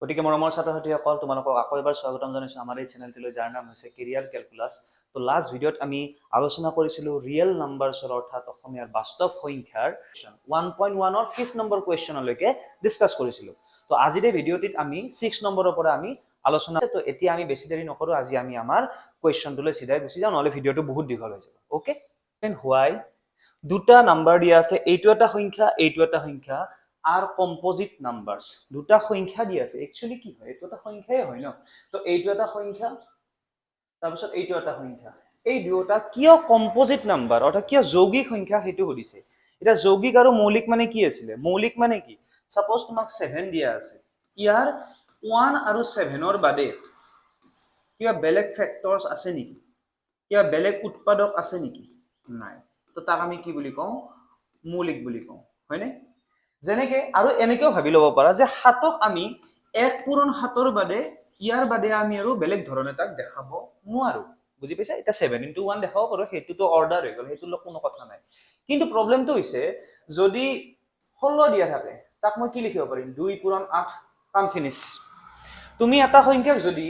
গতিকে মৰমৰ ছাত্ৰ-ছাত্ৰীসকল তোমালোকক আকৌ এবাৰ স্বাগতম জনাইছো আমাৰ এই চেনেলটিলৈ যাৰ নাম হৈছে কেৰিয়াৰ কেলকুলাছ। তো লাষ্ট ভিডিঅ'ত আমি আলোচনা কৰিছিলোঁ ৰিয়েল নাম্বাৰছৰ অৰ্থাৎ অসমীয়াৰ বাস্তৱ সংখ্যাৰ 1.1 ৰ 5th নম্বৰ কুৱেশ্যনলৈকে ডিছকাছ কৰিছিলোঁ। তো আজিৰ এই ভিডিঅ'টিত আমি 6 নম্বৰৰ পৰা আমি আলোচনা তো এতিয়া আমি বেছি দেৰি নকৰোঁ, আজি আমি আমাৰ কুৱেশ্যনটোলৈ চিধাই গুচি যাওঁ, নহ'লে ভিডিঅ'টো বহুত দীঘল হৈ যাব। অ'কে, হোৱাই দুটা নাম্বাৰ দিয়া আছে, এইটো এটা সংখ্যা এইটো এটা সংখ্যা আর কম্পোজিট নাম্বারস দুটা সংখ্যা দি আছে। একচুয়ালি কি হয়, এইটো এটা সংখ্যাই হয় ন। তো এইটো এটা সংখ্যা তাৰপিছত এইটো এটা সংখ্যা, এই দুটা কিয় কম্পোজিট নাম্বাৰ অৰ্থাৎ কিয় যৌগিক সংখ্যা সেইটো সুধিছে। এটা যৌগিক আৰু মৌলিক মানে কি আছিলে? মৌলিক মানে কি, সাপোজ তোমাক 7 দিয়া আছে, ইয়াৰ 1 আৰু 7ৰ বাদে কিবা বেলেগ ফেক্টৰস আছে নেকি, কিবা বেলেগ উৎপাদক আছে নেকি? নাই। তো তাক আমি কি বুলি কওঁ? মৌলিক বুলি কওঁ, হয়নে? যেনেকে আৰু এনেকেও ভাবি ল'ব পাৰা যে 7ক আমি 1 পূৰণ 7ৰ বাদে ইয়াৰ বাদে আমি আৰু বেলেগ ধৰণে তাক দেখাব নোৱাৰো। বুজি পাইছা? এটা 7 × 1 দেখাব পাৰো, সেইটোতো অৰ্ডাৰ হৈ গ'ল, সেইটো কোনো কথা নাই। কিন্তু প্ৰব্লেমটো হৈছে যদি 16 দিয়া থাকে, তাক মই কি লিখিব পাৰিম? 2 পূৰণ 8, কাম ফিনিছ। তুমি এটা সংখ্যাক যদি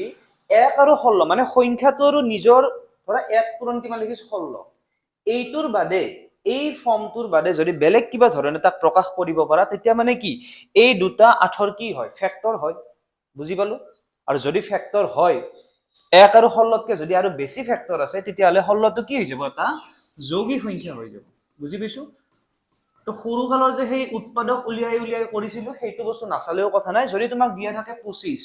1 আৰু 16 মানে সংখ্যাটো আৰু নিজৰ ধৰা 1 পূৰণ কিমান লিখিছো 16, এইটোৰ বাদে এই ফৰ্মটোৰ বাদে যদি বেলেগ কিবা ধৰণে তাক প্ৰকাশ কৰিব পাৰা, তেতিয়া মানে কি এই দুটা 8ৰ কি হয়? ফেক্টৰ হয়। বুজি পালো? আৰু যদি ফেক্টৰ হয়, 1 আৰু 16তকৈ যদি আৰু বেছি ফেক্টৰ আছে, তেতিয়াহ'লে 16টো কি হৈ যাব? এটা যৌগিক সংখ্যা হৈ যাব। বুজি পাইছো? তো সৰু কালৰ যে সেই উৎপাদক উলিয়াই কৰিছিলো, সেইটো বস্তু নাচালেও কথা নাই। যদি তোমাক দিয়া থাকে 25,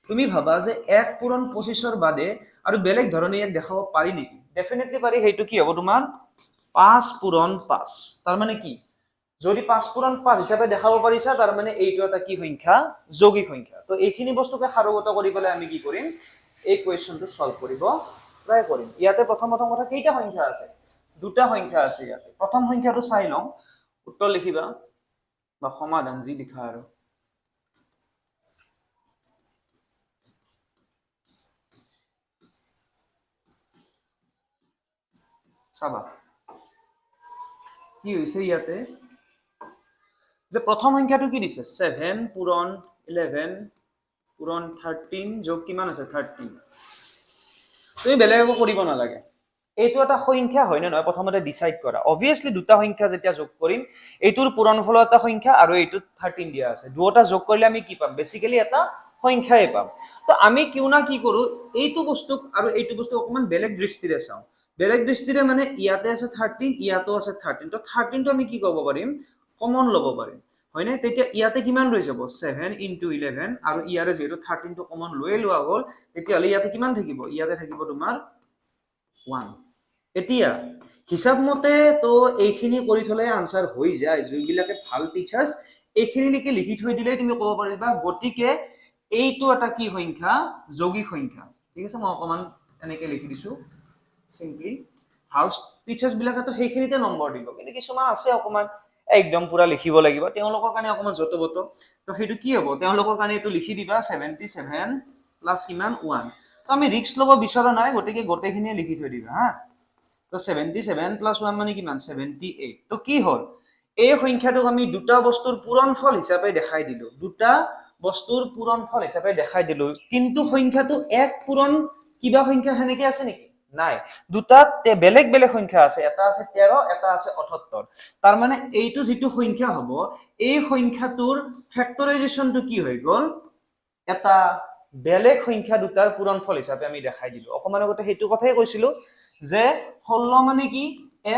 তুমি ভাবা যে 1 পূৰণ 25ৰ বাদে আৰু বেলেগ ধৰণে ইয়াক দেখাব পাৰি নেকি? ডেফিনেটলি পাৰি। সেইটো কি হ'ব তোমাৰ 5 পূৰণ 5। তাৰ মানে কি, যদি 5 পূৰণ 5 হিচাপে দেখাব পাৰিছা, তাৰ মানে এইটো এটা কি সংখ্যা? যৌগিক সংখ্যা। তো এইখিনি বস্তুকে সাৰোগত কৰি পেলাই আমি কি কৰিম? এই কুৱেশ্যনটো সলভ কৰিব ট্ৰাই কৰিম। ইয়াতে প্ৰথম কথা কেইটা সংখ্যা আছে? দুটা সংখ্যা আছে ইয়াতে। প্ৰথম সংখ্যাটো চাই লওঁ, উত্তৰ লিখিবা বা সমাধান যি লিখা আৰু চাবা কি হৈছে ইয়াতে, যে প্ৰথম সংখ্যাটো কি দিছে? 7 পূৰণ 11 পূৰণ 13 যোগ কিমান আছে? 13। তুমি বেলেগ একো কৰিব নালাগে, এইটো এটা সংখ্যা হয় নে নহয় প্ৰথমতে ডিসাইড কৰা। অবভিয়াসলি দুটা সংখ্যা যেতিয়া যোগ কৰিম, এইটোৰ পূৰণফল এটা সংখ্যা আৰু এইটোত 13 দিয়া আছে, দুটা যোগ কৰিলে আমি কি পাম? বেসিক্যালি এটা সংখ্যাই পাম। তো আমি কিউ না কি কৰো, এইটো বস্তুক আৰু এইটো বস্তু অকমান বেলেগ দৃষ্টিৰে চাওঁ। বেলেগ দৃষ্টিৰে মানে ইয়াতে আছে 13, ইয়াতো আছে 13। তো 13টো আমি কি ক'ব পাৰিম? কমন ল'ব পাৰিম, হয়নে? তেতিয়া ইয়াতে কিমান ৰৈ যাব? 7 × 11, আৰু ইয়াৰে যেহেতু 13টো কমন লৈ লোৱা হ'ল, তেতিয়াহ'লে ইয়াতে কিমান থাকিব? ইয়াতে থাকিব তোমাৰ 1। এতিয়া হিচাপ মতে তো এইখিনি কৰি থলে আনসাৰ হৈ যায়। যোনবিলাকে ভাল টিচাৰ্স এইখিনিলৈকে লিখি থৈ দিলে তুমি ক'ব পাৰিবা গতিকে এইটো এটা কি সংখ্যা? যৌগিক সংখ্যা। ঠিক আছে, মই অকমান এনেকে লিখি দিছো সিম্পলি। ভাল টিচাৰ্স বিলাকেতো সেইখিনিতে নম্বৰ দিব, কিন্তু কিছুমান আছে অকমান একদম পুৰা লিখিব লাগিব, তেওঁলোকৰ কাৰণে অকমান যত বত। তো সেইটো কি হ'ব? তেওঁলোকৰ কাৰণে এইটো লিখি দিবা 77 প্লাস কিমান? 1। তো আমি ৰিস্ক ল'ব বিচৰা নাই, গতিকে গোটেইখিনিয়ে লিখি থৈ দিবা হা। তো 77 প্লাস 1 মানে কিমান? 78। তো কি হ'ল? এই সংখ্যাটোক আমি দুটা বস্তুৰ পূৰণফল হিচাপে দেখাই দিলো, দুটা বস্তুৰ পূৰণফল হিচাপে দেখাই দিলো, কিন্তু সংখ্যাটো 1 পূৰণ কিবা সংখ্যা সেনেকে আছে নেকি? নাই। দুটা বেলেগ বেলেগ সংখ্যা আছে, এটা আছে 13, এটা আছে 78। তাৰ মানে এইটো যিটো সংখ্যা হ'ব, এই সংখ্যাটোৰ ফেক্টৰাইজেশনটো কি হৈ গ'ল? এটা বেলেগ সংখ্যা দুটাৰ পূৰণফল হিচাপে আমি দেখাই দিলো। অকমান আগতে সেইটো কথাই কৈছিলো যে 16 মানে কি?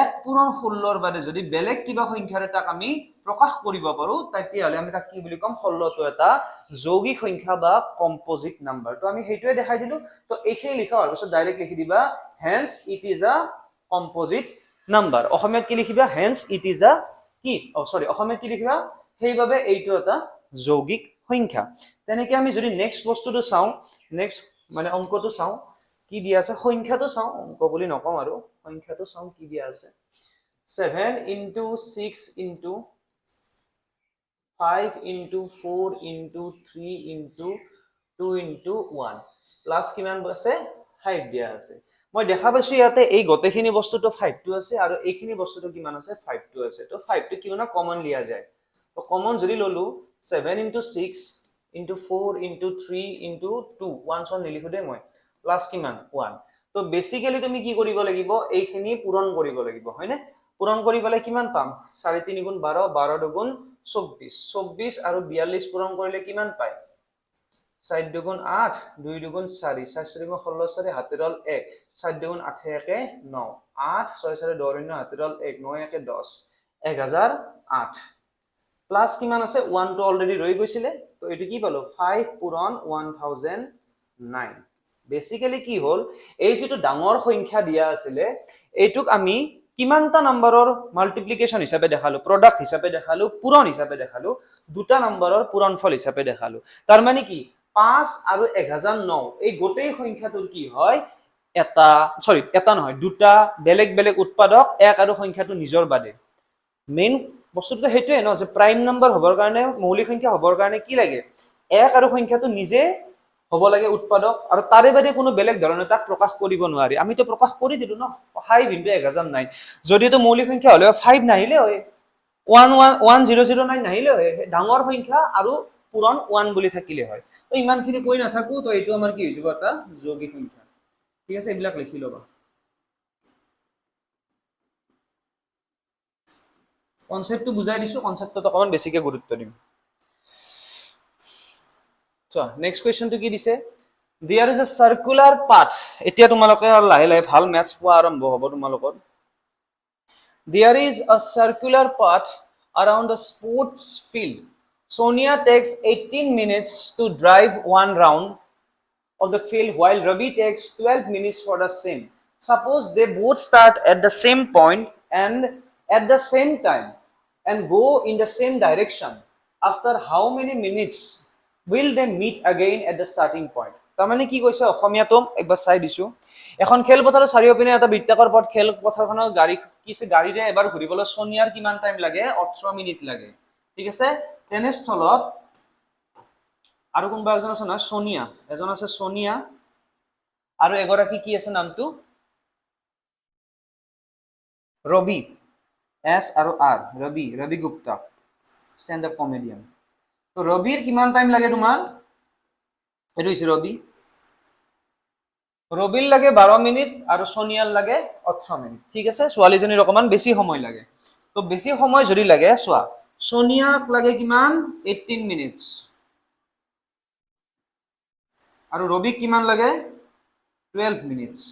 1 পূৰণ 16ৰ বাদে যদি বেলেগ কিবা সংখ্যাৰে তাক আমি প্ৰকাশ কৰিব পাৰো, তেতিয়াহ'লে আমি তাক কি বুলি ক'ম? 16টো এটা যৌগিক সংখ্যা বা কম্পোজিট নাম্বাৰ। তো আমি সেইটোৱে দেখাই দিলো। তো এইখিনি লিখা হোৱাৰ পিছত ডাইৰেক্ট লিখি দিবা hence it is a composite number. অসমীয়াত কি লিখিবা? হেন্স ইট ইজ আ কি? অসমীয়াত কি লিখিবা? সেইবাবে এইটো এটা যৌগিক সংখ্যা। তেনেকে আমি যদি নেক্সট বস্তুটো চাওঁ, নেক্সট মানে অংকটো চাওঁ, কি দিয়া আছে? সংখ্যাটো চাওঁ, অংক বুলি নকওঁ আৰু সংখ্যাটো চাওঁ কি দিয়া আছে। 7 × 6 × 5 × 4 × 3 × 2 × 1 প্লাস কিমান আছে? 5 দিয়া আছে। মই দেখা পাইছো ইয়াতে এই গোটেইখিনি বস্তুটো 5টো আছে, আৰু এইখিনি বস্তুটো কিমান আছে? 5টো আছে। তো 5টো কিমান কমন লিয়া যায়। তো কমন যদি ললো 7 × 6 into 4 into 3 into 2 1 1 নিলিখো দে মই প্লাস কিমান 1 তো বেসিক্যালি তুমি কি কৰিব লাগিব এইখিনি পূৰণ কৰিব লাগিব হয়নে পূৰণ কৰিবলে কিমান পাম 4 3 গুণ 12 12 দুগুণ 24 24 আৰু 42 পূৰণ কৰিলে কিমান পায় 4 দুগুণ 8 2 দুগুণ 4 4 দুগুণ 16 4 হাতেৰল 1 4 দুগুণ 8 1 9 8 6 4 10 শূন্য হাতেৰল 1 9 1 10 1008 প্লাস কিমান আছে 1 টো অলৰেডি ৰৈ গৈছিলে তো এটো কি পালো 5 পূৰণ 1009 বেসিক্যালি কি হল এই যেটো ডাঙৰ সংখ্যা দিয়া আছিলে এইটুক আমি কিমানটা নম্বৰৰ মাল্টিপ্লিকেশন হিচাপে দেখালো প্ৰডাক্ট হিচাপে দেখালো পূৰণ হিচাপে দেখালো দুটা নম্বৰৰ পূৰণফল হিচাপে দেখালো তাৰ মানে কি 5 আৰু 1009 এই গোটেই সংখ্যাটোৰ কি হয় এটা নহয় দুটা বেলেগ বেলেগ উৎপাদক এক আৰু সংখ্যাটো নিজৰ বাদে মেইন বস্তুটো হেতুৱে ন যে প্ৰাইম নম্বৰ হবৰ কাৰণে মৌলিক সংখ্যা হবৰ কাৰণে কি লাগে এক আৰু সংখ্যাটো নিজে হ'ব লাগে উৎপাদক আৰু তাৰে বাদে কোনো বেলেগ ধৰণে তাক প্ৰকাশ কৰিব নোৱাৰি আমি তো প্ৰকাশ কৰি দিলো ন 5 * 1009 যদি তো মৌলিক সংখ্যা হলে 5 নাহিলে হয় 11009 নাহিলে হয় ডাঙৰ সংখ্যা আৰু পূৰণ 1 বুলি থাকিলে হয় তো ইমানখিনি কৈ নাথাকো তো এইটো আমাৰ কি হৈ যাব এটা যৌগিক সংখ্যা ঠিক আছে এইবিলাক লিখি লবা কনসেপ্টটো বুজাই দিছো কনসেপ্টটো অকমান বেছিকে গুৰুত্ব দিম So, next question to কি দিছে there is a circular path এতিয়া তোমালোকে লাহে লাহে ভাল ম্যাথছ পোৱা আৰম্ভ হ'ব তোমালোকৰ there is a circular path around a sports field Sonia takes 18 minutes to drive one round of the field while Ravi takes 12 minutes for the same suppose they both start at the same point and at the same time and go in the same direction after how many minutes will they meet again at the starting point তাৰ মানে কি কৈছে অসমীয়াটো একবাৰ চাই দিছো এখন খেল পথাৰৰ চাৰিওপিনে এটা বৃত্তাকাৰ পথ খেল পথাৰখনৰ গাড়ী কিছে গাড়ীৰে এবাৰ ঘুৰিবলৈ সোনিয়াৰ কিমান টাইম লাগে 18 মিনিট লাগে ঠিক আছে তেনেস্থলত আৰু কোনবা এজন আছে না সোনিয়া এজন আছে সোনিয়া আৰু এগৰাকী কি আছে নামটো ৰবি এস আৰু R Ravi Gupta stand up comedian তো ৰবিৰ কিমান টাইম লাগে তোমাৰ এটো হৈছে ৰবিৰ লাগে 12 মিনিট আৰু সোনিয়াৰ লাগে 18 মিনিট ঠিক আছে ছোৱালীজনীৰ অকমান বেছি সময় লাগে তো বেছি সময় যদি লাগে সোৱা সোনিয়াক লাগে কিমান 18 মিনিটস আৰু ৰবিক কিমান লাগে 12 মিনিটস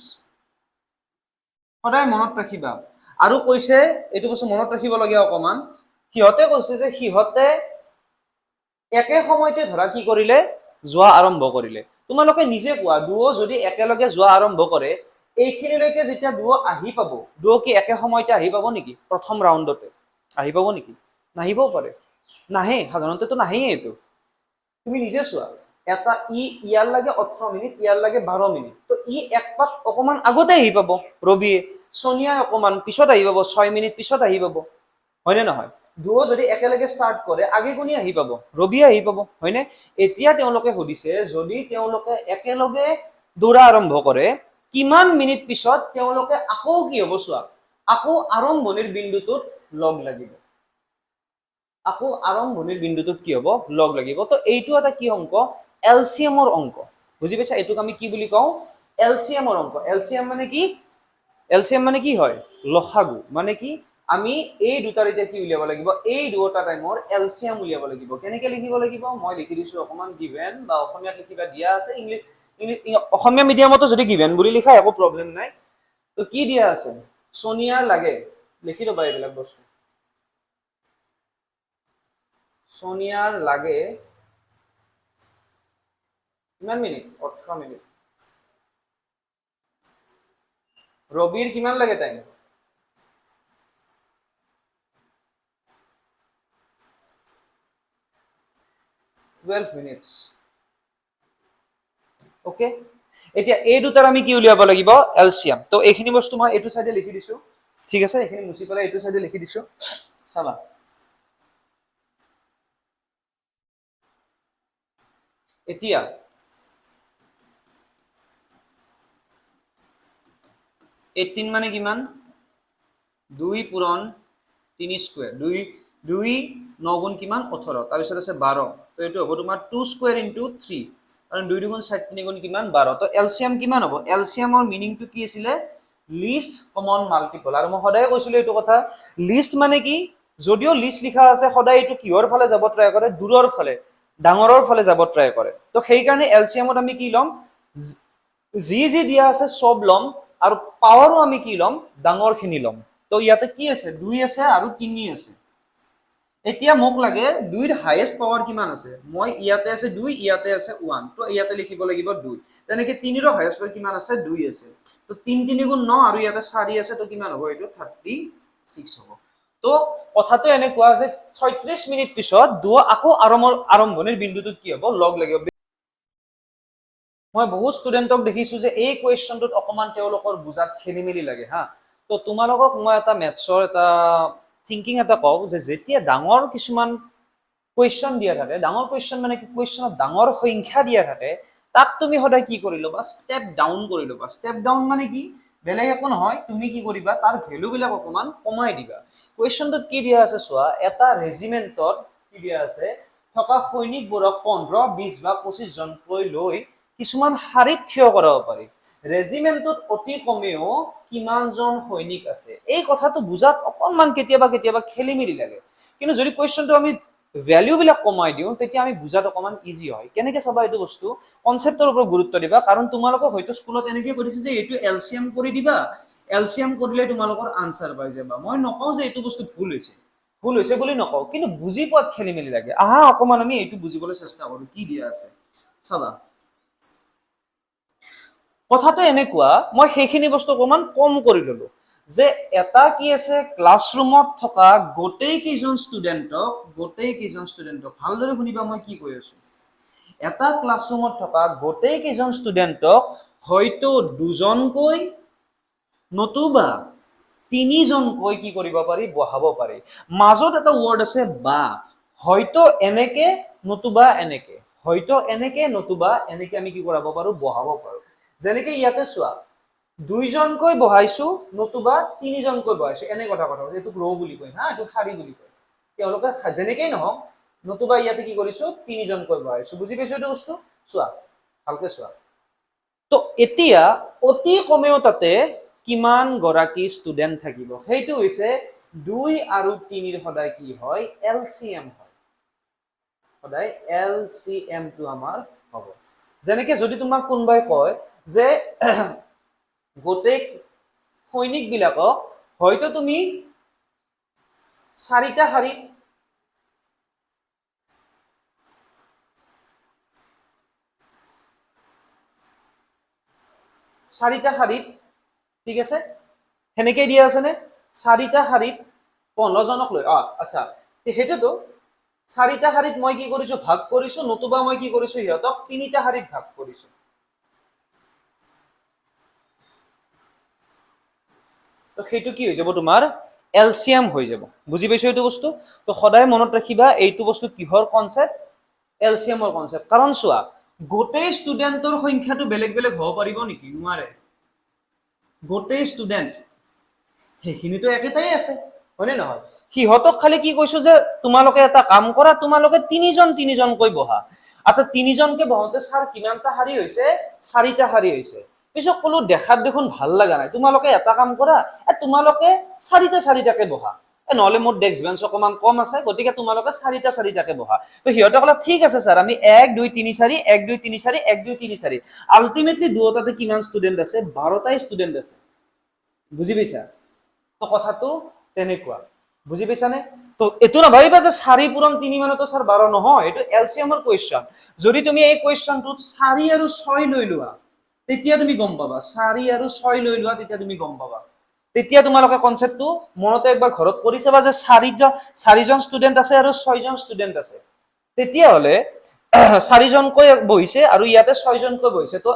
সদায় মনত ৰাখিবা আৰু কৈছে এটো বস্তু মনত ৰাখিব লাগে অকমান কিহতে কৈছে যে কিহতে একে সময়তে ধৰা কি কৰিলে যোৱা আৰম্ভ কৰিলে তোমালোকে নিজে কোৱা দুও যদি একেলগে যোৱা আৰম্ভ কৰে এইখিনিলৈকে যেতিয়া দুও আহি পাব দুও কি একে সময়তে আহি পাব নেকি প্ৰথম ৰাউণ্ডতে আহি পাব নেকি নাহিবও পাৰে নাহে সাধাৰণতে তো নাহেই এটো তুমি নিজে চোৱা এটা ইয়াৰ লাগে 18 মিনিট ইয়াৰ লাগে 12 মিনিট তো এক পাক অকমান আগতে আহি পাব ৰবিয়ে সোনিয়া অকমান পিছত আহি পাব 6 মিনিট পিছত আহি পাব হয়নে নহয় দুও যদি একেলগে স্টার্ট কৰে আগে কোনি আহি পাব ৰবি আহি পাব হয়নে এতিয়া তেওঁলোকে হদিছে যদি তেওঁলোকে একেলগে দৌৰা আৰম্ভ কৰে কিমান মিনিট পিছত তেওঁলোকে আকৌ কি হ'ব চোৱা আকৌ আৰম্ভণিৰ বিন্দুটোত লগ লাগিব আকৌ আৰম্ভণিৰ বিন্দুটোত কি হ'ব লগ লাগিব তো এইটো এটা কি অংক এলসিএমৰ অংক বুজি পাইছা এটোক আমি কি বুলি কওঁ এলসিএমৰ অংক এলসিএম মানে কি হয় লসাগু মানে কি আমি এই দুটাৰ এতিয়া কি উলিয়াব লাগিব এই দুটা টাইমৰ এলসিএম উলিয়াব লাগিব কেনেকৈ লিখিব লাগিব মই লিখি দিছো অকমান গিভেন বা অসমীয়াত লিখিবা দিয়া আছে ইংলিশ অসমীয়া মিডিয়ামতো যদি গিভেন বুলি লিখা একো প্ৰবলেম নাই তো কি দিয়া আছে সোনিয়াৰ লাগে লিখি লবা এইবিলাক বস্তু সোনিয়াৰ লাগে কিমান মিনিট 18 মিনিট ৰবিৰ কিমান লাগে টাইম 12 মিনিটস ওকে এতিয়া এই দুটাৰ আমি কি উলিয়াব লাগিব এলসিএম তো এইখিনি বস্তু মই এটো সাইডে লিখি দিছো ঠিক আছে এইখিনি মুছি পেলাই এটো সাইডে লিখি দিছো চাবা এতিয়া 18 মানে কিমান 2 পূৰণ 3 স্কয়াৰ 2 9 গুণ কিমান 18 তাৰ পিছত আছে 12 তো এইটো হ'ব তোমাৰ 2 স্কয়াৰ ইনটু 3 কাৰণ 2 দুগুণ 4 3 গুণ কিমান 12 তো এলসিয়াম কিমান হ'ব এলসিয়ামৰ মিনিংটো কি আছিল লিষ্ট কমন মাল্টিপল আৰু মই সদায় কৈছিলো এইটো কথা লিষ্ট মানে কি যদিও লিষ্ট লিখা আছে সদায় এইটো কিহৰ ফালে যাব ট্ৰাই কৰে দূৰৰ ফালে ডাঙৰৰ ফালে যাব ট্ৰাই কৰে তো সেই কাৰণে এলসিয়ামত আমি কি লম জি জি দিয়া আছে সব লম আৰু পাৱাৰো আমি কি লম ডাঙৰ খিনি লম তো ইয়াতে কি আছে 2 আছে আৰু 3 আছে এতিয়া মোক লাগে 2 ৰ হাইয়েস্ট পাৱাৰ কিমান আছে মই ইয়াতে আছে 2 ইয়াতে আছে 1 তো ইয়াতে লিখিব লাগিব 2 তেনেকে 3 ৰ হাইয়েস্ট পাৱাৰ কিমান আছে 2 আছে তো 3 3 গুণ 9 আৰু ইয়াতে 4 আছে তো কিমান হ'ব এটো 36 হ'ব তো কথাটো এনে কোৱা যে 36 মিনিট পিছত 2 আকৌ আৰম্ভণিৰ বিন্দুটোত কি হ'ব লগ লাগিব মই বহুত ষ্টুডেন্টক দেখিছো যে এই কোৱেশ্চনটোত অকমান তেওঁলোকৰ বুজাত খেলিমেলি লাগে হা তো তোমালোকক মই এটা মেথছৰ এটা থিংকিং এটা কওঁ যে যেতিয়া ডাঙৰ কিছুমান কুৱেশ্যন দিয়া থাকে ডাঙৰ কুৱেশ্যন মানে কি কুৱেশ্যনত ডাঙৰ সংখ্যা দিয়া থাকে তাক তুমি সদায় কি কৰি ল'বা ষ্টেপ ডাউন কৰি ল'বা ষ্টেপ ডাউন মানে কি বেলেগ একো নহয় তুমি কি কৰিবা তাৰ ভ্যালু বিলাক অকমান কমাই দিবা কুৱেশ্যনটোত কি দিয়া আছে চোৱা এটা ৰেজিমেন্টত কি দিয়া আছে থকা সৈনিকবোৰক 15 20 বা 25 জনকৈ লৈ কিছুমান শাৰীত থিয় কৰাব পাৰি ৰেজিমেন্টত অতি কমেও কিমানজন সৈনিক আছে এই কথাটো বুজাত অকনমান কেতিয়াবা খেলিমেলি লাগে কিন্তু যদি কুৱেশ্যনটো আমি ভ্যালু বিলাক কমাই দিও তেতিয়া আমি বুজাত অকমান ইজি হয় কেনেকে চাবা এইটো বস্তু কনসেপ্টৰ ওপৰত গুৰুত্ব দিবা কাৰণ তোমালোকক হয়তো স্কুলত এনেকে কৰিছে যে এইটো এলসিএম কৰি দিবা এলসিএম কৰিলে তোমালোকৰ আনসাৰ পাই যাবা মই নকওঁ যে এইটো বস্তু ভুল হৈছে বুলি নকওঁ কিন্তু বুজি পোৱাত খেলিমেলি লাগে আহা অকমান আমি এইটো বুজিবলৈ চেষ্টা কৰো কি দিয়া আছে চাবা কথাটো এনেকুৱা মই সেইখিনি বস্তু অকমান কম কৰি ললো যে এটা কি আছে ক্লাছৰুমত থকা গোটেই কেইজন ষ্টুডেন্টক ভালদৰে শুনিবা মই কি কৈ আছো এটা ক্লাছৰুমত থকা গোটেই কেইজন ষ্টুডেন্টক হয়তো দুজনকৈ নতুবা তিনিজনকৈ কি কৰিব পাৰি বহাব পাৰি মাজত এটা ওয়াৰ্ড আছে বা হয়তো এনেকে নতুবা এনেকে হয়তো এনেকে নতুবা এনেকে আমি কি কৰাব পাৰো বহাব পাৰো যেনেকে ইয়াতে চোৱা দুইজনকৈ বহাইছো নতুবা তিনিজনকৈ বহাইছো এনে কথা এইটো ৰ বুলি কয় হা এইটো শাৰী বুলি কয় তেওঁলোকে যেনেকৈ নহওক নতুবা ইয়াতে কি কৰিছো তিনিজনকৈ বহাইছো বুজি পাইছো এইটো বস্তু চোৱা ভালকে চোৱা তো এতিয়া অতি কমেও তাতে কিমান গৰাকী ষ্টুডেন্ট থাকিব সেইটো হৈছে 2 আৰু 3 ৰ সদায় কি হয় এলসিএম হয় সদায় এলসিএম টো আমাৰ হ'ব যেনেকে যদি তোমাক কোনবাই কয় যে গোটেই সৈনিক বিলাকক হয়তো তুমি চাৰিটা শাৰীত ঠিক আছে হেনেকে দিয়া আছে নে চাৰিটা শাৰীত 15 জনক লৈ আচ্ছা হেতুটো চাৰিটা শাৰীত মই কি কৰিছো ভাগ কৰিছো নতুবা মই কি কৰিছো ইহঁতক তিনিটা শাৰীত ভাগ কৰিছো তো সেইটো কি হৈ যাব তোমাৰ এলসিএম হৈ যাব বুজি পাইছো এইটো বস্তু তো সদায় মনত ৰাখিবা এইটো বস্তু কিহৰ কনসেপ্ট এলসিএমৰ কনসেপ্ট কাৰণ চোৱা গোটেই ষ্টুডেন্টৰ সংখ্যাটো বেলেগ বেলেগ হ'ব পাৰিব নেকি নোৱাৰে গোটেই ষ্টুডেন্ট সেইখিনিতো একেটাই আছে হয়নে নহয় সিহঁতক খালি কি কৈছো যে তোমালোকে এটা কাম কৰা তোমালোকে তিনিজনকৈ বহা আচ্ছা তিনিজনকে বহাওতে স্যাৰ কিমানটা শাৰী হৈছে চাৰিটা শাৰী হৈছে পিছত কলো দেখাত দেখোন ভাল লাগা নাই তোমালোকে এটা কাম কৰা তোমালোকে চাৰিটাকে বহা নহলে মোৰ ডেস্ক বেঞ্চ অকমান কম আছে গতিকে তোমালোকে চাৰিটাকে বহা তো সিহঁতে কলা ঠিক আছে স্যাৰ আমি 1 2 3 4 1 2 3 4 1 2 3 4 আলটিমেটলি দুটাতে কিমান ষ্টুডেন্ট আছে 12টা ষ্টুডেন্ট আছে বুজি পাইছা তো কথাটো তেনেকুৱা বুজি পাইছানে তো এটো না ভাবিবা যে 4 পূৰণ 3 মানে তো স্যাৰ 12 নহয় এটো এলসিএমৰ কোৱেশ্চন যদি তুমি এই কোৱেশ্চনটোত 4 আৰু 6 লৈ লোৱা তেতিয়া তুমি গম পাবা 4 আৰু 6 লৈ লোৱা তেতিয়া তুমি গম পাবা তেতিয়া তোমালোকে কনসেপ্টটো মনতে একবাৰ ঘৰত কৰি চাবা যে 4জন ষ্টুডেন্ট আছে আৰু 6জন ষ্টুডেন্ট আছে তেতিয়া হলে 4জনকৈ বহিছে আৰু ইয়াতে 6জনকৈ বহিছে তো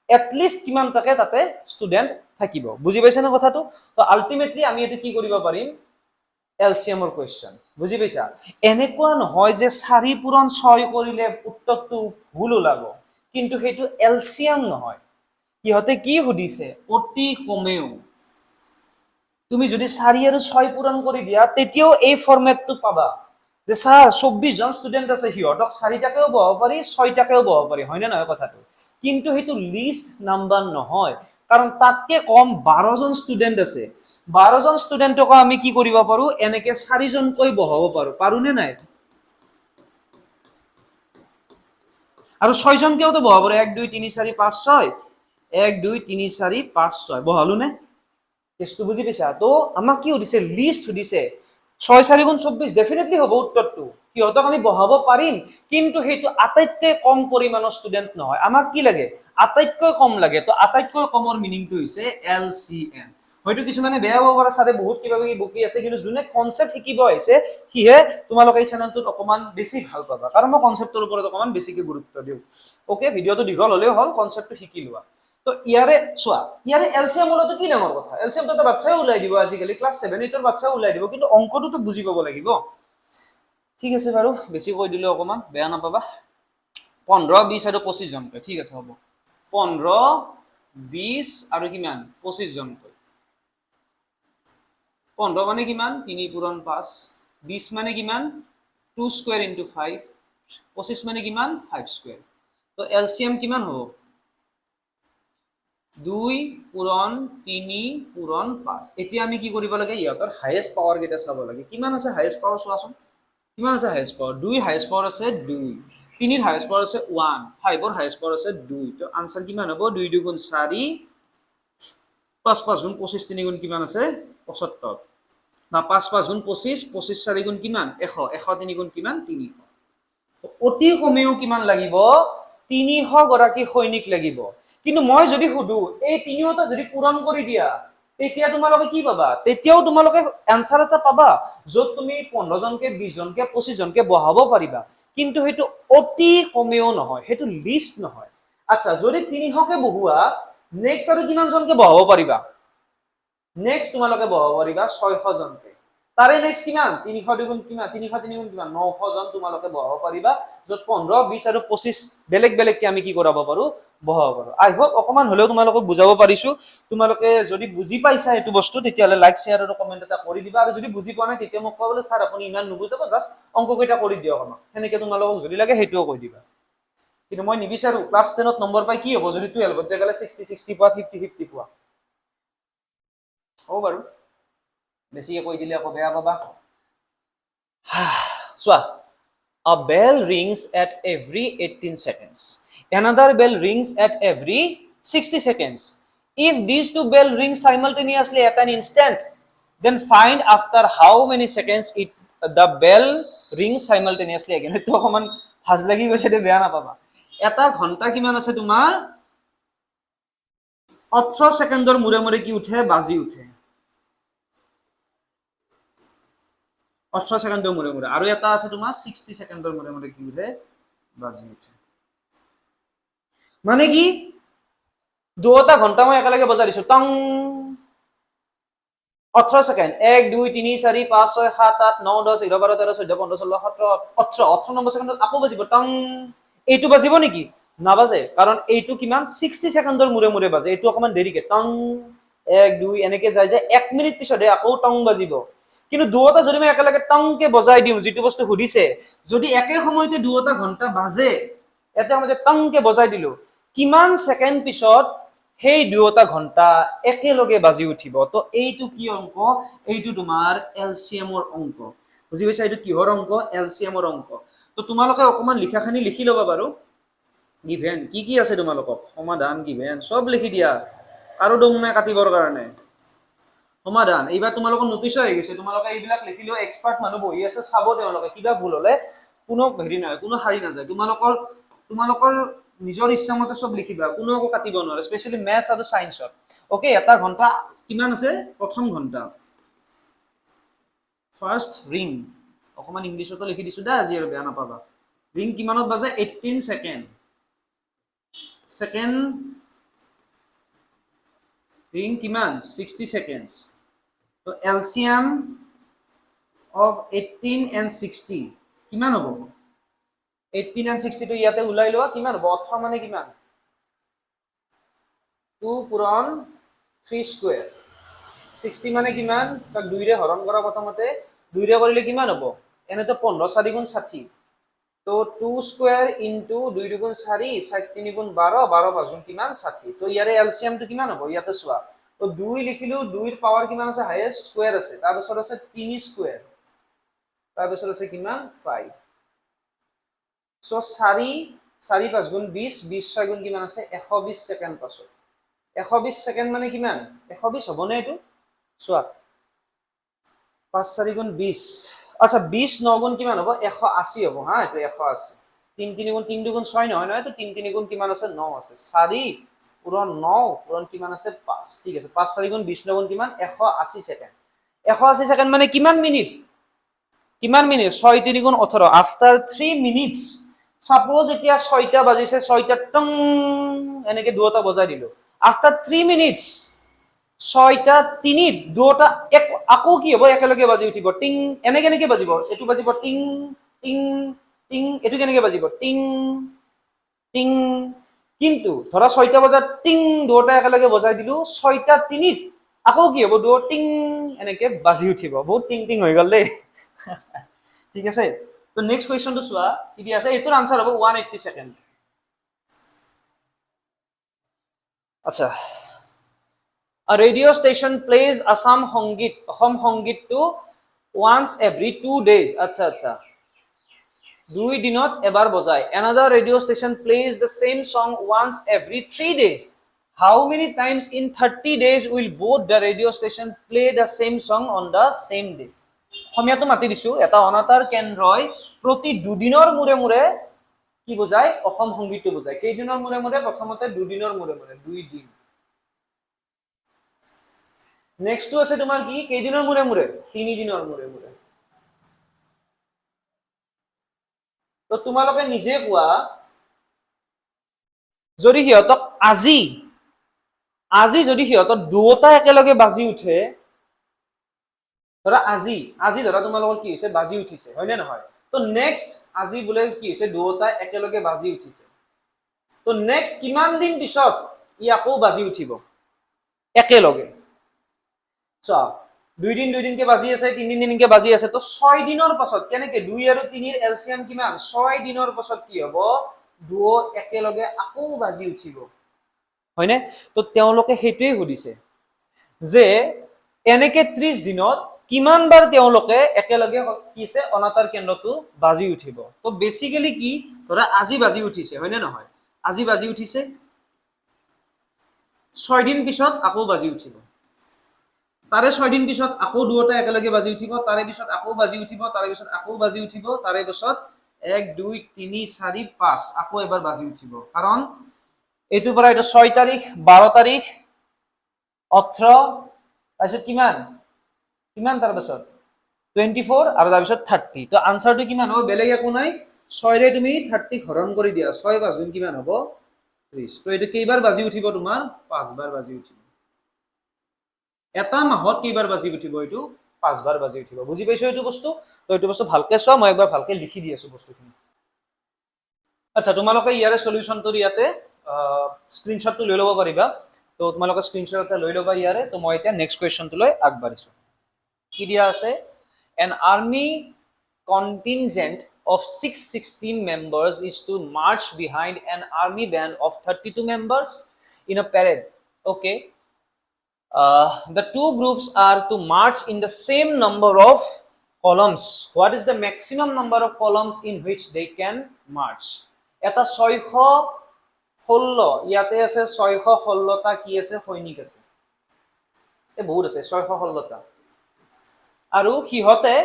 এটলিষ্ট কিমান টাকে তাতে ষ্টুডেন্ট থাকিব বুজি পাইছা না কথাটো তো আলটিমেটলি আমি এটো কি কৰিব পাৰিম এলসিএমৰ কোৱেশ্চন বুজি পাইছা এনেকুৱা নহয় যে 4 পূৰণ 6 কৰিলে উত্তৰটো ভুল ওলাব কিন্তু হেতু এলসিএম নহয় কিহতে কি সুধিছে অতি কমেও তুমি যদি 4 আৰু 6 পূৰণ কৰি দিয়া তেতিয়াও এই ফৰম্যাটটো পাবা যে স্যাৰ 24 জন ষ্টুডেণ্ট আছে, সিহঁতক 4টাকেও বহাব পাৰি 6টাকেও বহাব পাৰি, হয়নে নহয় কথাটো? কিন্তু সেইটো লিষ্ট নাম্বাৰ নহয়, কাৰণ তাতকে কম 12 জন ষ্টুডেণ্ট আছে। 12 জন ষ্টুডেণ্টক আমি কি কৰিব পাৰো, এনেকে 4জনকৈ বহাব পাৰো, পাৰোনে নাই? আৰু 6জনকেওতো বহাব পাৰো, 1 2 3 4 5 6, 1 2 3 4 5 6 বহালো নে? কেছটো বুজি পাইছা? তো আমাক কি সুধিছে, লিষ্ট সুধিছে। 6 4 গুণ 24 ডেফিনেটলি হ'ব উত্তৰটো, সিহঁতক আমি বহাব পাৰিম, কিন্তু সেইটো আটাইতকৈ কম পৰিমাণৰ ষ্টুডেণ্ট নহয়। আমাক কি লাগে, আটাইতকৈ কম লাগে। তো আটাইতকৈ কমৰ মিনিংটো হৈছে LCM। হয়তো কিছুমানে বেয়া হ'ব পাৰে, ছাৰে বহুত কিবা কিবি বকি আছে, কিন্তু যোনে কনচেপ্ট শিকিব আহিছে সিহে তোমালোকে এই চেনেলটোত অকণমান বেছি ভাল পাবা, কাৰণ মই কনচেপ্টৰ ওপৰত অকণমান বেছিকৈ গুৰুত্ব দিওঁ। অ'কে, ভিডিঅ'টো দীঘল হ'লেও হ'ল, কনচেপ্টটো শিকি লোৱা। তো ইয়াৰে চোৱা, ইয়াৰে এলচিএম ওলোৱাটো কি ডাঙৰ কথা? এলচিএমটো এটা বাচ্চাই ওলাই দিব, আজিকালি ক্লাছ 7 8 বাচ্চাই ওলাই দিব, কিন্তু অংকটোতো বুজি পাব লাগিব। ঠিক আছে বাৰু, বেছি কৈ দিলে অকণমান বেয়া নাপাবা। 15 20 আৰু 25 জনকৈ, ঠিক আছে হ'ব। 15 20 আৰু কিমান 25 জনকৈ। 15 মানে কিমান, 3 পূৰণ 5, 20 মানে কিমান 2 স্কুৱেৰ ইনটু 5, 25 মানে কিমান 5 স্কুৱেৰ। তো এলচিএম কিমান হ'ব, 2 পূৰণ 3 পূৰণ 5। এতিয়া আমি কি কৰিব লাগে, ইহঁতৰ হায়েষ্ট পাৱাৰ কেইটা চাব লাগে। কিমান আছে হায়েষ্ট পাৱাৰ চোৱাচোন, কিমান আছে হায়েষ্ট পাৱাৰ? 2 হায়েষ্ট পাৱাৰ আছে 2, 3 হায়েষ্ট পাৱাৰ আছে 1, 5 হায়েষ্ট পাৱাৰ আছে 2। তো আনসাৰ কিমান হ'ব, 2 2 গুণ 4, 5 5 গুণ 25, 3 গুণ কিমান আছে 75, বা 5 5 গুণ 25, 25 4 গুণ কিমান 100, 100 3 গুণ কিমান 300। অতি কমেও কিমান লাগিব, 300 গৰাকী সৈনিক লাগিব। কিন্তু মই যদি সুধো এই 300টা যদি পূৰণ কৰি দিয়া, তেতিয়া তোমালোকে কি পাবা? তেতিয়াও তোমালোকে এনসাৰ এটা পাবা, য'ত তুমি 15 জনকে 20 জনকে 25 জনকে বহাব পাৰিবা, কিন্তু সেইটো অতি কমেও নহয়, সেইটো লিষ্ট নহয়। আচ্ছা, যদি 300কে বহোৱা, নেক্সট আৰু কিমান জনকে বহাব পাৰিবা? নেক্সট তোমালোকে বহাব পাৰিবা 600 জনকে। তাৰে নেক্সট কিমান, 300 দুগুণ কিমান, 300 3 গুণ কিমান 900 জন তোমালোকে বহাব পাৰিবা, য'ত 15 20 আৰু 25 বেলেগ বেলেগকে আমি কি কৰাব পাৰো, বহাব পাৰো। আই হোপ অকমান হলেও তোমালোকক বুজাব পাৰিছো। তোমালোকে যদি বুজি পাইছা এইটো বস্তু, তেতিয়াহ'লে লাইক শ্বেয়াৰ আৰু কমেণ্ট এটা কৰি দিবা। আৰু যদি বুজি পোৱা নাই, তেতিয়া মোক ক'বলৈ, ছাৰ আপুনি ইমান নুবুজাব, জাষ্ট অংককেইটা কৰি দিয়ক আমাক, সেনেকে তোমালোকক যদি লাগে সেইটোও কৈ দিবা। কিন্তু মই নিবিচাৰো ক্লাছ 10ত নম্বৰ পাই কি হ'ব যদি 12ত জেগালে 60 60 পোৱা, 50 50 পোৱা। হ'ব বাৰু, বেছিকে কৈ দিলে আকৌ বেয়া পাবা। চোৱা, a bell rings at every 18 seconds. Another bell rings at every 60 seconds. If these two bells ring simultaneously at an instant, then find after how many seconds the bell rings simultaneously again. Itu অকমান ভাজ লাগি গৈছে দে, বেয়া নাপাবা। এটা ঘন্টা কিমান আছে তোমাৰ, 18 ছেকেণ্ডৰ মূৰে মূৰে কি উঠে, বাজি উঠে। 18 ছেকেণ্ডৰ মূৰে মূৰে। আৰু এটা আছে তোমাৰ 60 ছেকেণ্ডৰ মূৰে মূৰে কি উঠে, বাজি উঠে। মানে কি, দুটা ঘন্টা মই একেলগে বজাই দিছো, টং 18 ছেকেণ্ড, 1 2 3 4 5 6 7 8 9 10 11 12 13 14 15 16 17 18 18 নম্বৰ ছেকেণ্ডত আকৌ বাজিব টং। এইটো বাজিব নেকি, নাবাজে, কাৰণ এইটো কিমান 60 ছেকেণ্ডৰ মূৰে মূৰে বাজে, এইটো অকমান দেৰিকে টং 1 2 এনেকে যায় যে 1 মিনিট পিছতহে আকৌ টং বাজিব। কিন্তু দুটা যদি মই একেলগে টংকে বজাই দিওঁ, যিটো বস্তু সুধিছে, যদি একে সময়তে দুটা ঘন্টা বাজে, এটা মই টংকে বজাই দিলো, কিমান ছেকেণ্ড পিছত সেই দুটা ঘন্টা একেলগে বাজি উঠিব। তো এইটো কি অংক, এইটো তোমাৰ এলচিএমৰ অংক। বুজি পাইছা, এইটো কিহৰ অংক, এলচিএমৰ অংক। তো তোমালোকে অকমান লিখাখিনি লিখি ল'বা বাৰু। গিভেন কি কি আছে তোমালোকক, সমাধান গিভেন সব লিখি দিয়া, আৰু দম নাই কাটিবৰ কাৰণে। সমাধান এইবাৰ তোমালোকৰ নোটিছো হৈ গৈছে, তোমালোকে এইবিলাক লিখিলেও এক্সপাৰ্ট মানুহ বহি আছে, চাব, তেওঁলোকে কিবা ভুল হলে কোনো হেৰি নহয়, কোনো হাৰি নাযায়। তোমালোকৰ নিজৰ ইচ্ছা মতে সব লিখিবা, কোনো একো কাটিব নোৱাৰে, স্পেচিয়েলি মেথছ আৰু সায়েন্সত। ওকে, এটা ঘন্টা কিমান আছে, প্ৰথম ঘন্টা ফাৰ্ষ্ট ৰিং, অকমান ইংলিছতো লিখি দিছো দে আজি, আৰু বেয়া নাপাবা। ৰিং কিমানত বাজে, 18 ছেকেণ্ড। ছেকেণ্ড ৰিং কিমান, 60 ছেকেণ্ডছ। তো এলচিএম অফ 18 and 60 কিমান হ'ব, 18 and 60 টো ইয়াতে ওলাই লোৱা, কিমান হ'ব, 18 মানে কিমান 2 পূৰণ 3 স্কুৱেৰ, 60 মানে কিমান, তাক 2 ৰে হৰণ কৰা, প্ৰথমতে 2 ৰে কৰিলে কিমান হ'ব এনেতো 15 4 গুণ 60 তো 2 স্কয়ার ইনটু 2 দুগুণ 4 4 3 গুণ 12 12 5 গুণ কিমান 60 তো ইয়াৰে এলসিএম টো কিমান হ'ব ইয়াতে চোৱা তো 2 লিখিলো 2 এৰ পাওয়াৰ কিমান আছে হাইয়েস্ট স্কয়াৰ আছে তাৰ পিছত আছে 3 স্কয়াৰ তাৰ পিছত আছে কিমান 5 সো 4 4 5 গুণ 20 20 6 গুণ কিমান আছে 120 সেকেন্ড পাছত 120 সেকেন্ড মানে কিমান 120 হ'ব নে এটো চোৱা 5 4 গুণ 20 আচ্ছা 20 9 গুণ কিমান হ'ব 180 হ'ব হা এটো 180 3 3 গুণ 3 দুগুণ 6 নহয় নহয় তো 3 3 গুণ কিমান আছে 9 আছে 4 পূৰণ 9 পূৰণ কিমান আছে 5 ঠিক আছে 5 4 গুণ 20 9 গুণ কিমান 180 সেকেন্ড 180 সেকেন্ড মানে কিমান মিনিট 6 3 গুণ 18 আফটার 3 মিনিটস সাপোজ এতিয়া 6টা বাজিছে 6টা টং এনেকে দুটা বজাই দিলো আফটার 3 মিনিটস 6টা 3 দুটা আকৌ কি হ'ব একেলগে বাজি উঠিব টিং এনেকে বাজিব এটু বাজিব টিং টিং টিং এটু কেনেকে বাজিব টিং টিং কিন্তু ধৰা 6টা বজাত টিং দুটা একেলগে বজাই দিলো 6টা 3 আকৌ কি হ'ব দুটা টিং এনেকে বাজি উঠিব বহুত টিং টিং হৈ গল দেই ঠিক আছে তো নেক্সট কোৱেশ্চন তো চোৱা কি দি আছে এটোৰ আনসাৰ হ'ব 180 সেকেন্ড আচ্ছা A radio station plays Assam Hongit to once every 2 days. Acha acha. 2 dinot ebar bojai. Another radio station plays the same song once every 3 days. How many times in 30 days will both the radio station play the same song on the same day? Homiato mati disu eta onatar kendroi proti 2 dinor mure mure কি বোঝায় অসম সংগীতটো বোঝায় কেইদিনৰ মূৰে মূৰে প্ৰথমতে 2 দিনৰ মূৰে মূৰে 2 দিন নেক্সট আছে তোমাৰ কি কেইদিনৰ মূৰে মূৰে 3 দিনৰ মূৰে মূৰে তো তোমালোকে নিজে কোৱা যদি হিয়তক আজি যদি হিয়তক দুটা একেলগে বাজি উঠে ধৰা আজি ধৰা তোমালোকৰ কি হৈছে বাজি উঠিছে হয় নে নহয় তো নেক্সট আজি বুলে কি হৈছে দুটা একেলগে বাজি উঠিছে তো নেক্সট কিমান দিন পিছত ই আকৌ বাজি উঠিব একেলগে চা 2 দিন কে বাজি আছে 3 দিন কে বাজি আছে তো 6 দিনৰ পাছত কেনেকে 2 আৰু 3 এৰ এলসিএম কিমান 6 দিনৰ পাছত কি হ'ব দুও একেলগে আকৌ বাজি উঠিব হয়নে তো তেওঁলোকে হেতুই সুধিছে যে এনেকে 30 দিনত কিমান বাৰ তেওঁলোকে একেলগে কিছে অনাতাৰ কেন্দ্ৰটো বাজি উঠিব তো বেসিক্যালি কি ধৰা আজি বাজি উঠিছে হয়নে নহয় আজি বাজি উঠিছে 6 দিন পিছত আকৌ বাজি উঠিব তাৰে 6 দিন পিছত আকৌ দুটা একেলগে বাজি উঠিব তাৰে পিছত আকৌ বাজি উঠিব তাৰে পিছত আকৌ বাজি উঠিব তাৰে পিছত 1 2 3 4 5 আকৌ এবাৰ বাজি উঠিব কাৰণ এটো পৰা এটা 6 তাৰিখ 12 তাৰিখ 18 তাৰপিছত কিমান তাৰ পিছত 24 আৰু তাৰ পিছত 30 তো আনসাৰটো কিমান হ'ব বেলেগ একো নাই 6 ৰে তুমি 30 হৰণ কৰি দিয়া 6 5 গুণ কিমান হ'ব 30 তো এটো কেইবাৰ বাজি উঠিব তোমাৰ 5 বাৰ বাজি উঠিব এটা মাহত কেইবাৰ বাজি উঠিব এটো 5 বাৰ বাজি উঠিব বুজি পাইছো এটো বস্তু তো এটো বস্তু ভালকে চোৱা মই একবাৰ ভালকে লিখি দি আছো বস্তুখিনি আচ্ছা তোমালোকে ইয়াৰে সলিউশনটো ইয়াতে স্ক্ৰিনশ্বটটো লৈ ল'ব পাৰিবা তো তোমালোকে স্ক্ৰিনশ্বট এটা লৈ ল'বা ইয়াৰে তো মই এতিয়া নেক্সট কোৱেশ্চনটো লৈ আগবাঢ়িছো কি দিয়া আছে an army contingent of 616 members is to march behind an army band of 32 members in a parade okay the two groups are to march in the same number of columns what is the maximum number of columns in which they can march এটা 616 ইয়াতে আছে 616 টা কি আছে সৈনিক আছে এ বহুত আছে 616 টা আৰু হিহতে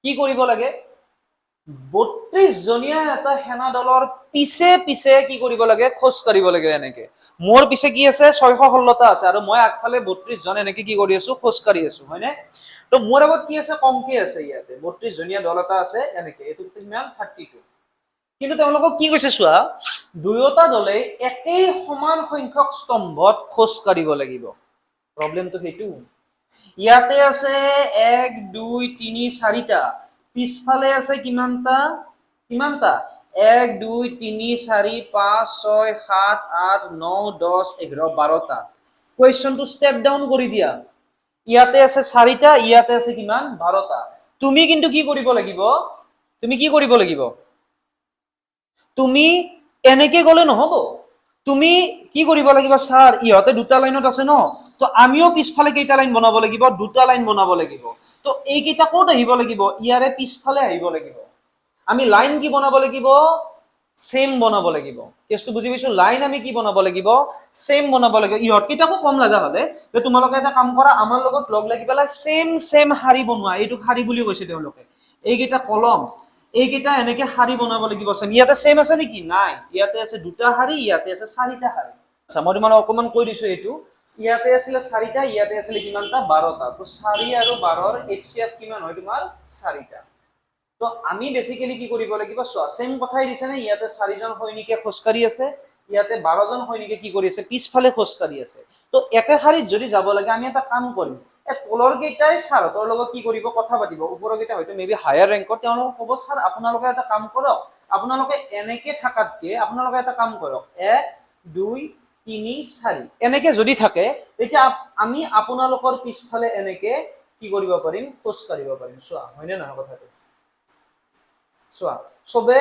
কি কৰিব লাগে 32 জনীয়া এটা সেনা দলৰ পিছে পিছে কি কৰিব লাগে খোজ কাঢ়িব লাগে এনেকে মোৰ পিছে কি আছে 616 টা আছে আৰু মই আগফালে 32 জন এনেকে কি কৰি আছো খোজ কাঢ়ি আছো হয়নে তো মোৰ আগত কি আছে কমকে আছে ইয়াতে 32 জনীয়া দল এটা আছে এনেকে এটো কিমান 32 কিন্তু তেওঁলোকক কি কৈছে চোৱা দুয়োটা দলে একেই সমান সংখ্যক স্তম্ভত খোজ কাঢ়িব লাগিব প্ৰবলেমটো হেতু ইয়াতে আছে 1 2 3 4 টা পিছফালে আছে কিমানটা 1 2 3 4 5 6 7 8 9 10 11 12 টা কোৱেশ্চনটো স্টেপ ডাউন কৰি দিয়া ইয়াতে আছে 4 টা ইয়াতে আছে কিমান 12 টা তুমি কিন্তু কি কৰিব লাগিব, তুমি কি কৰিব লাগিব, তুমি এনেকে গলে নহব, তুমি কি কৰিব লাগিব, স্যাৰ ইহঁতে দুটা লাইনত আছে ন, তো আমিও পিছফালে কেইটা লাইন বনাব লাগিব, দুটা লাইন বনাব লাগিব। তো এইকেইটা ক'ত আহিব লাগিব, ইয়াৰে পিছফালে আহিব লাগিব। আমি লাইন কি বনাব লাগিব, সেম বনাব লাগিব। কেছটো বুজি পাইছো, লাইন আমি কি বনাব লাগিব, সেম বনাব লাগিব। ইহঁতকেইটাকো কম লগা হলে যে তোমালোকে এটা কাম কৰা, আমাৰ লগত লগ লাগি পেলাই সেম সেম শাৰী বনোৱা, এইটো শাৰী বুলি কৈছে তেওঁলোকে। এইকেইটা কলম, এইকেইটা এনেকে শাৰী বনাব লাগিব। ইয়াতে সেম আছে নেকি, নাই, ইয়াতে আছে দুটা শাৰী, ইয়াতে আছে চাৰিটা শাৰী। মই তোমালোক অকমান কৈ দিছো, এইটো ইয়াতে আছিলে চাৰিটা, ইয়াতে আছিলে কিমানটা, 12টা। তো 4 আৰু 12ৰ HCF কিমান হয় তোমাৰ, 4টা। তো আমি বেসিক্যালি কি কৰিব লাগিব, চোৱা সেম কথাই দিছে নে, ইয়াতে 4জন সৈনিকে খোজকাঢ়ি আছে, ইয়াতে 12জন সৈনিকে কি কৰি আছে, পিছফালে খোজকাঢ়ি আছে। তো একে শাৰীত যদি যাব লাগে, আমি এটা কাম কৰিম, এই তলৰ কেইটাই ছাৰহঁতৰ লগত কি কৰিব, কথা পাতিব। ওপৰৰ কেইটা হয়তো মেবি হায়াৰ ৰেংকত, তেওঁলোকক ক'ব, ছাৰ আপোনালোকে এটা কাম কৰক, আপোনালোকে এনেকে থাকাতকে আপোনালোকে এটা কাম কৰক, 1 2 3 4 এনেকে যদি থাকে, তেতিয়া আমি আপোনালোকৰ পিছফালে এনেকে কি কৰিব পাৰিম, খোজ কাঢ়িব পাৰিম। চোৱা হয়নে নহয় কথাটো, চোৱা চবে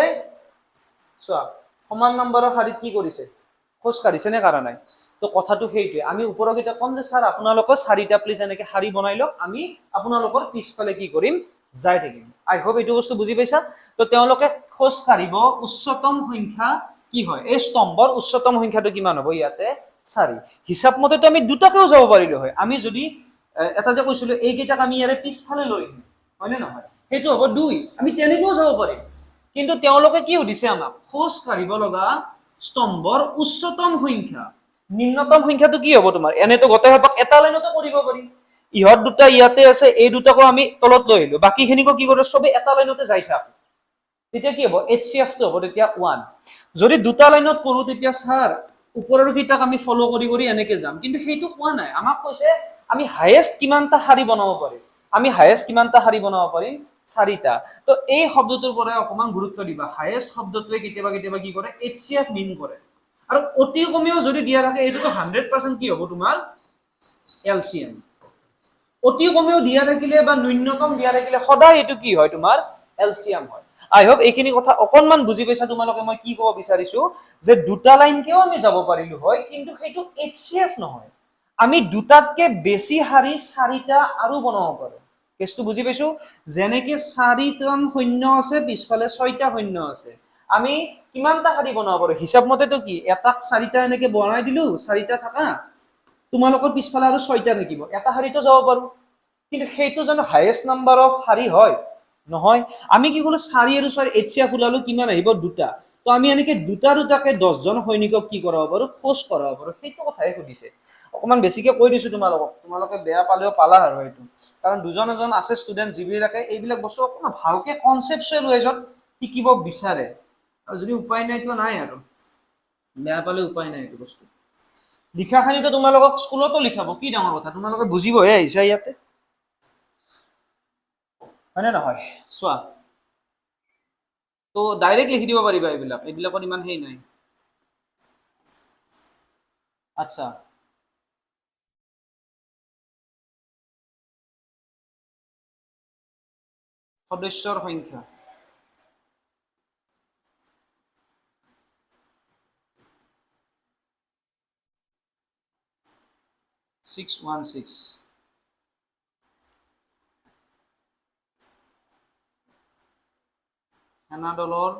চোৱা সমান নম্বৰৰ শাৰীত কি কৰিছে, খোজ কাঢ়িছে নে কাঢ়া নাই। তো কথাটো সেইটোৱে, আমি ওপৰৰ কেইটা কম যে ছাৰ আপোনালোকে 4টা প্লিজ এনেকে শাৰী বনাই লওক, আমি আপোনালোকৰ পিছফালে কি কৰিম, যাই থাকিম। আই হোপ এইটো বস্তু বুজি পাইছা। তো তেওঁলোকে খোজ কাঢ়িব, উচ্চতম সংখ্যা কি হয়, এই স্তম্ভৰ উচ্চতম সংখ্যাটো কিমান হ'ব, ইয়াতে 4। হিচাপ মতেতো আমি দুটাকেও যাব পাৰিলো হয়, আমি যদি এটা যে কৈছিলো এইকেইটাক আমি ইয়াৰে পিছফালে লৈ আহিম, হয়নে নহয়, সেইটো হ'ব 2, আমি তেনেকেও যাব পাৰিম। কিন্তু তেওঁলোকে কি সুধিছে আমাক, খোজ কাঢ়িব লগা স্তম্ভৰ উচ্চতম সংখ্যা, নিম্নতম সংখ্যাটো কি হ'ব তোমাৰ, এনেতো গোটেই ভাগক এটা লাইনতে কৰিব পাৰি। ইহঁত দুটা ইয়াতে আছে, এই দুটাকো আমি তলত লৈ আহিলো, বাকী খিনিকো কি কৰিলো, চবে এটা লাইনতে যাই থাক। তেতিয়া কি হ'ব, HCF টো হ'ব তেতিয়া 1। যদি দুটা লাইনত কৰো, তেতিয়া স্যাৰ ওপৰৰ কেইটাক আমি ফলো কৰি কৰি এনেকে যাম, কিন্তু সেইটো কোৱা নাই। আমাক কৈছে আমি হায়েষ্ট কিমানটা শাৰী বনাব পাৰিম, আমি হায়েষ্ট কিমানটা শাৰী বনাব পাৰিম, 4টা। তো এই শব্দটোৰ পৰা অকমান গুৰুত্ব দিবা, হায়েষ্ট শব্দটোৱে কেতিয়াবা কেতিয়াবা কি কৰে, HCF মিন কৰে। আৰু অতি কমেও যদি দিয়া থাকে, এইটোতো 100% কি হ'ব তোমাৰ, LCM। অতি কমেও দিয়া থাকিলে বা ন্যূনতম দিয়া থাকিলে, সদায় এইটো কি হয় তোমাৰ, LCM হয়। আই হোপ এইখিনি কথা অকনমান বুজি পাইছা তোমালোকে। মই কি ক'ব বিচাৰিছো, যে দুটা লাইনকেও আমি যাব পাৰিলো হয়, কিন্তু সেইটো HCF নহয়। আমি দুটাতকে বেছি শাৰী 4টা আৰু বনাব পাৰো। কেছটো বুজি পাইছো, যেনেকে 4জন সৈন্য আছে, পিছফালে 6টা সৈন্য আছে, আমি কিমানটা শাৰী বনাব পাৰো, হিচাপ মতেতো কি, এটাক 4টা এনেকে বনাই দিলো, 4টা থাকা, তোমালোকৰ পিছফালে আৰু 6টা থাকিব, এটা শাৰীতো যাব পাৰো। কিন্তু সেইটো জানো হায়েষ্ট নাম্বাৰ অফ শাৰী হয়, নহয়। আমি কি কলো, 4 আৰু 6 HCF ওলালো, কিমান আহিব, 2টা। তো আমি এনেকে দুটা দুটাকে 10জন সৈনিকক কি কৰাব পাৰো, খোজ কৰাব পাৰো। সেইটো কথাই সুধিছে। অকমান বেছিকে কৈ দিছো তোমালোকক, তোমালোকে বেয়া পালেও পালা আৰু এইটো, কাৰণ দুজন এজন আছে ষ্টুডেন্ট যিবিলাকে এইবিলাক বস্তু অকমান ভালকে কনচেপচুৱেল ৱেজত শিকিব বিচাৰে, আৰু যদি উপায় নাইতো নাই আৰু, বেয়া পালে উপায় নাই। এইটো বস্তু লিখাখিনিতো তোমালোকক স্কুলতো লিখাব, কি ডাঙৰ কথা, তোমালোকে বুজিবহে আহিছা ইয়াতে, হয়নে নহয়। চোৱা, তো ডাইৰেক্ট লিখি দিব পাৰিবা, এইবিলাকত ইমান হেই নাই। আচ্ছা, সদস্যৰ সংখ্যা, ছিক্স ওৱান ছিক্স। সেনা দলৰ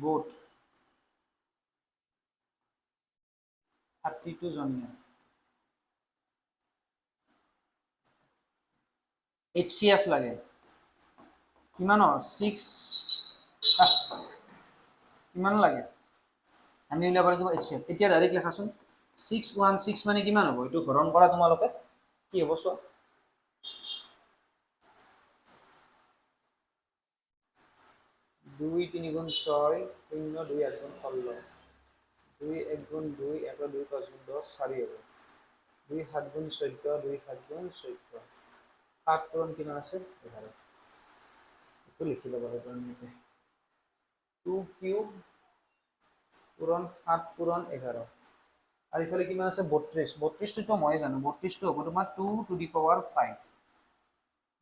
ভোট 32 জনীয়া। HCF লাগে কিমানৰ, 6 কিমান লাগে, আমি উলিয়াব লাগিব HCF। এতিয়া ডাইৰেক্ট লেখাচোন, 616 মানে কিমান হ'ব, এইটো হৰণ কৰা তোমালোকে, কি হ'ব চোৱা, 2 3 গুণ 6 0 2 1 গুণ 16, 2 1 গুণ 2 1 2 5 গুণ 10 4 হ'ব, 2 7 গুণ 14 2 7 গুণ 14, 7 পূৰণ কিমান আছে 11, এইটো লিখি ল'ব লাগিব। 2 কিউব পূৰণ 7 পূৰণ 11, আৰু ইফালে কিমান আছে 32, 32টো মই জানো, 32টো হ'ব তোমাৰ 2 to the power 5,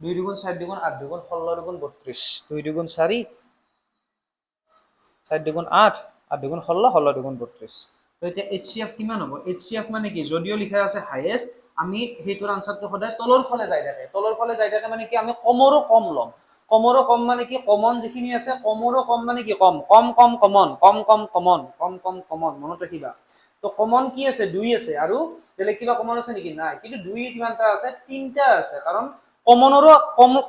2 দুগুণ 4 দুগুণ 8 দুগুণ 16 দুগুণ 32 2 দুগুণ 4 4 দুগুণ 8 8 দুগুণ 16 16 দুগুণ 32 তো এতিয়া HCF কিমান হ'ব HCF মানে কি যদিও লিখা আছে হাইয়েস্ট আমি হেইটোৰ আনসাৰটো সদায় তলৰ ফালে যাই থাকে মানে কি আমি কমৰো কম লম কমৰো কম মানে কি কমন যিখিনি আছে কমৰো কম মানে কি কম কম কম কমন কম কম কমন কম কম কমন মনত ৰাখিবা তো কমন কি আছে 2 আছে আৰু বেলেগ কিবা কমন আছে নেকি নাই কিন্তু 2 কিমানটা আছে 3টা আছে কাৰণ কমনৰো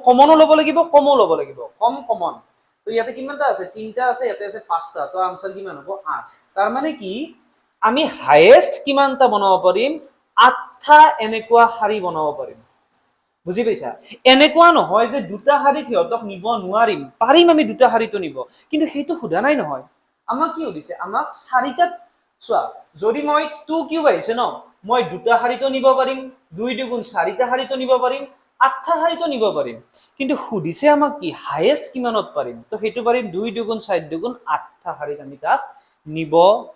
কমনো ল'ব লাগিব কমো ল'ব লাগিব কম কমন তো ইয়াতে কিমানটা আছে 3টা আছে ইয়াতে আছে 5টা তো আনসাৰ কিমান হ'ব 8 তাৰ মানে কি আমি হাইয়েস্ট কিমানটা বনাব পাৰিম 8টা এনেকুৱা শাৰী বনাব পাৰিম বুজি পাইছা এনেকুৱা নহয় যে দুটা শাৰী হিয়তক নিব নোৱাৰিম পাৰিম আমি দুটা শাৰীটো নিব কিন্তু সেইটো সোধা নাই নহয় আমাক কি সুধিছে আমাক চাৰিটা চোৱা যদি মই 2 কিউব আহিছে ন মই দুটা শাৰীটো নিব পাৰিম 2 দুগুণ 4টা শাৰীটো নিব পাৰিম 8টা শাৰীটো নিব পাৰিম কিন্তু সুধিছে আমাক কি হাইয়েস্ট কিমানত পাৰিম তো সেইটো পাৰিম 2 দুগুণ 4 দুগুণ 8টা শাৰীত আমি তাক নিব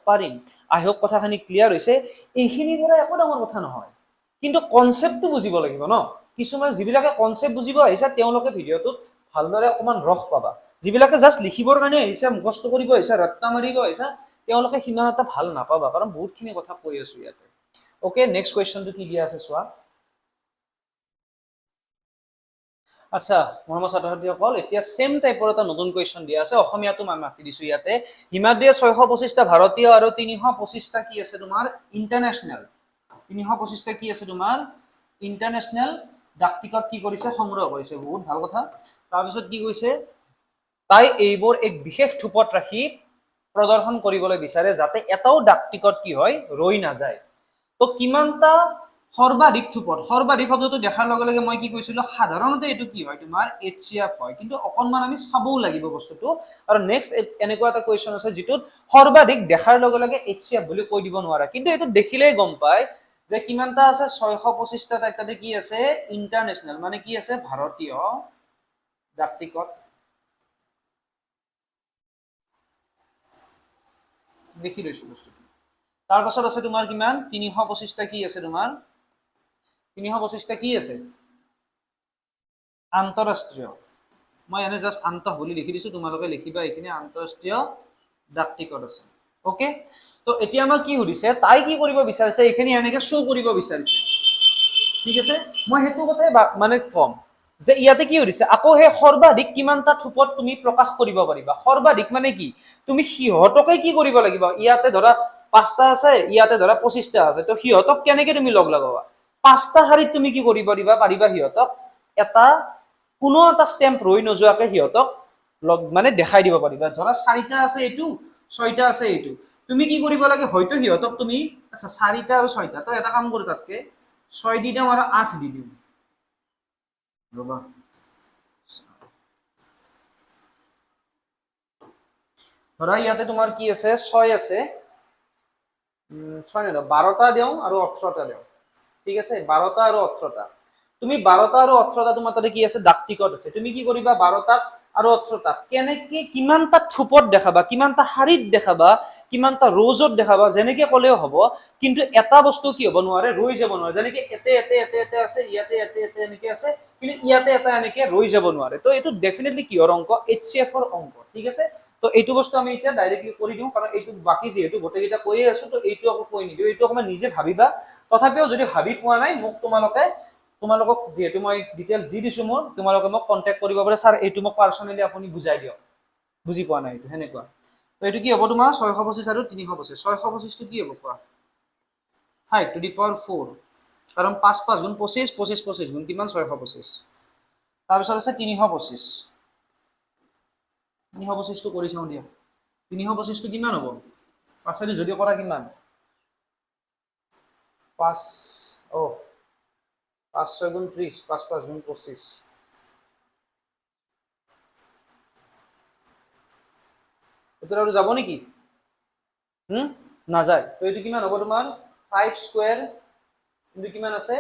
পাৰিম আই হোপ কথাখিনি ক্লিয়াৰ হৈছে এইখিনি পৰা একো ডাঙৰ কথা নহয় কিন্তু কনসেপ্টটো বুজিব লাগিব ন কিছুমান যিবিলাকে কনসেপ্ট বুজিব আহিছে তেওঁলোকে ভিডিওটোত ভালদৰে অকমান ৰস পাবা যিবিলাকে জাস্ট লিখিবৰ কাৰণে আহিছে মুখস্থ কৰিব আহিছে ৰত্তা মাৰিব আহিছে তেওঁলোকে সিমান এটা ভাল নাপাবা কাৰণ বহুতখিনি কথা কৈ আছো ইয়াতে ওকে নেক্সট কোৱেশ্চনটো কি দিয়া আছে চোৱা আচ্ছা মৰমৰ ছাত্ৰ ছাত্ৰীসকল এতিয়া সেম টাইপৰ এটা নতুন কোৱেশ্চন দিয়া আছে অসমীয়াটো মই মাতি দিছো ইয়াতে হিমাদ্ৰীয়ে 625টা ভাৰতীয় আৰু 325টা কি আছে তোমাৰ ইন্টাৰনেশনাল 325টা কি আছে তোমাৰ ইন্টাৰনেশনাল ডাক টিকট কি কৰিছে সংগ্ৰহ কৰিছে বহুত ভাল কথা তাৰপিছত কি কৈছে তাই এইবোৰ এক বিশেষ থুপত ৰাখি প্ৰদৰ্শন কৰিবলৈ বিচাৰে যাতে এটাও ডাক টিকট কি হয় ৰৈ নাযায় তো কিমানটা সৰ্বাধিক থুপত সৰ্বাধিক শব্দটো দেখাৰ লগে লগে মই কি কৈছিলো সাধাৰণতে এটো কি হয় তোমাৰ HCF হয় কিন্তু অকনমান আমি চাবও লাগিব বস্তুটো আৰু নেক্সট এনেকুৱা এটা কোৱেশ্চন আছে যেটোত সৰ্বাধিক দেখাৰ লগে লগে HCF বুলি কৈ দিব নোৱাৰা কিন্তু এটো দেখিলেই গম পায় যে কিমানটা আছে 625টা তাতে কি আছে ইন্টাৰনেশনাল মানে কি আছে ভাৰতীয় ডাক টিকট দেখি লৈছো বস্তুটো তাৰ পাছত আছে তোমাৰ কিমান 325টা কি আছে তোমাৰ 325টা কি আছে আন্তঃৰাষ্ট্ৰীয় মই এনে জাস্ট আন্তঃ বুলি লিখি দিছো তোমালোকে লিখিবা এখিনি আন্তঃৰাষ্ট্ৰীয় ডাক টিকট আছে ওকে তো এতিয়া আমাৰ কি সুধিছে তাই কি কৰিব বিচাৰিছে এখিনি এনেকে শো কৰিব বিচাৰিছে ঠিক আছে মই হেতু কথাই মানে কম যে ইয়াতে কি সুধিছে আকৌ হে সৰ্বাধিক কিমানটা থুপত তুমি প্ৰকাশ কৰিব পাৰিবা সৰ্বাধিক মানে কি তুমি হিহতকে কি কৰিব লাগিব ইয়াতে ধৰা 5টা আছে ইয়াতে ধৰা 25টা আছে তো হিহতক কেনেকে তুমি লগ লগাবা 5টা শাৰীত তুমি কি কৰিব পাৰিবা হিহতক এটা কোনো এটা স্ট্যাম্প ৰৈ নযোৱাকে হিহতক মানে দেখাই দিব পাৰিবা ধৰা 4টা আছে এটো 6টা আছে এটো তুমি কি কৰিব লাগে হয়তো হিহতক তুমি আচ্ছা 4টা আৰু 6টা তো এটা কাম কৰো তাতকে 6 দি দিম আৰু 8 দি দিম ৰবা ধৰা ইয়াতে তোমাৰ কি আছে 6 আছে 6 নহয় 12টা দিও আৰু 18টা দিও ঠিক আছে 12টা আৰু 18টা তুমি 12টা আৰু 18টা তোমাৰ তাতে কি আছে ডাক টিকট আছে তুমি কি কৰিবা 12টা আৰু 18টা কেনেকে কিমানটা থুপত দেখাবা কিমানটা শাৰীত দেখাবা কিমানটা ৰজত দেখাবা যেনেকে কলেও হ'ব কিন্তু এটা বস্তু কি হ'ব নোৱাৰে ৰৈ যাব নোৱাৰে যেনেকে এতে আছে ইয়াতে এনেকে আছে কিন্তু ইয়াতে এটা এনেকে ৰৈ যাব নোৱাৰে তো এটো ডেফিনেটলি কিহৰ অংক HCF ৰ অংক ঠিক আছে তো এইটো বস্তু আমি এতিয়া ডাইৰেক্টলি কৰি দিও কাৰণ এইটো বাকি যেহেতু গোটেইটা কৈয়ে আছো তো এইটো আকৌ কৈ নিদিও এইটো অকমান নিজে ভাবিবা তথাপিও যদি ভাবি পোৱা নাই মোক তোমালোকক যেহেতু মই ডিটেইলছ দি দিছো মোৰ তোমালোকে মোক কন্টাক্ট কৰিব পাৰে স্যাৰ এইটো মোক পাৰ্সোনালি আপুনি বুজাই দিয়ক বুজি পোৱা নাই এইটো হেনেকুৱা তো এইটো কি হ'ব তোমাৰ 625 আৰু 325 625 টো কি হ'ব কোৱা 5 to the power 4 কাৰণ 5 5 গুণ 25 25 25 গুণ কিমান 625 তাৰ পিছত আছে 325 325 টো কৰি চাও দিয়া 325 টো কিমান হ'ব পাছলি যদি কৰা কিমান 5 ও 5 6 গুণ 30 5 5 গুণ 25 এটা আৰু যাব নেকি না যায় তো এটো কিমান হ'ব তোমাৰ 5 স্কয়াৰ কিন্তু কিমান আছে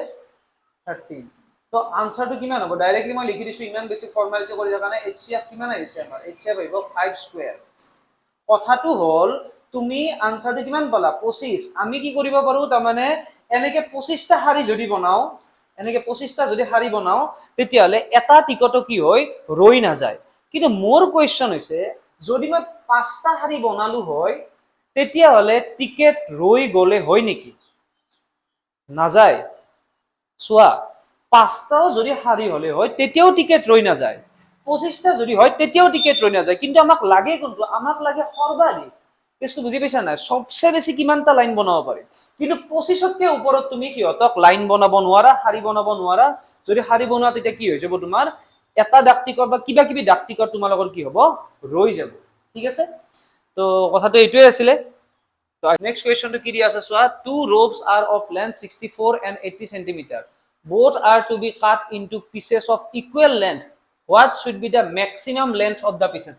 13 তো আনসাৰটো কিমান হ'ব ডাইৰেক্টলি মই লিখি দিছো ইমান বেছি ফৰ্মালিটি কৰি থকা নাই HCF কিমান আহিছে আমাৰ HCF আহিব 5 স্কয়াৰ কথাটো হল তুমি আনসাৰটো কিমান পালা 25 আমি কি কৰিব পাৰো তাৰ মানে এনেকে 25টা শাৰী যদি বনাও এনেকে 25টা যদি শাৰী বনাও তেতিয়াহলে এটা টিকটো কি হয় ৰৈ নাযায় কিন্তু মোৰ কোৱেশ্চন হৈছে যদি মই 5টা শাৰী বনালো হয় তেতিয়াহলে টিকেট ৰৈ গলে হয় নেকি নাযায় চোৱা 5টাও যদি শাৰী হলে হয় তেতিয়াও টিকেট ৰৈ নাযায় 25টা যদি হয় তেতিয়াও টিকেট ৰৈ নাযায় কিন্তু আমাক লাগে কোনটো আমাক লাগে সৰ্বাধিক কেছটো বুজি পাইছা না সবচেয়ে বেছি কিমানটা লাইন বনাব পাৰি কিন্তু 25তকৈ ওপৰত তুমি কিহতক লাইন বনাব নোৱাৰা শাৰী বনাব নোৱাৰা যদি শাৰী বনোৱা তেতিয়া কি হৈ যাব তোমাৰ এটা ডাকটিকট বা কিবা কিবি ডাকটিকট তোমালোকৰ কি হ'ব ৰৈ যাব ঠিক আছে তো কথাটো এইটোৱে আছিল তো নেক্সট কোৱেশ্চনটো কি দিয়া আছে চোৱা two ropes are of length 64 and 80 centimeter both are to be cut into pieces of equal length what should be the maximum length of the pieces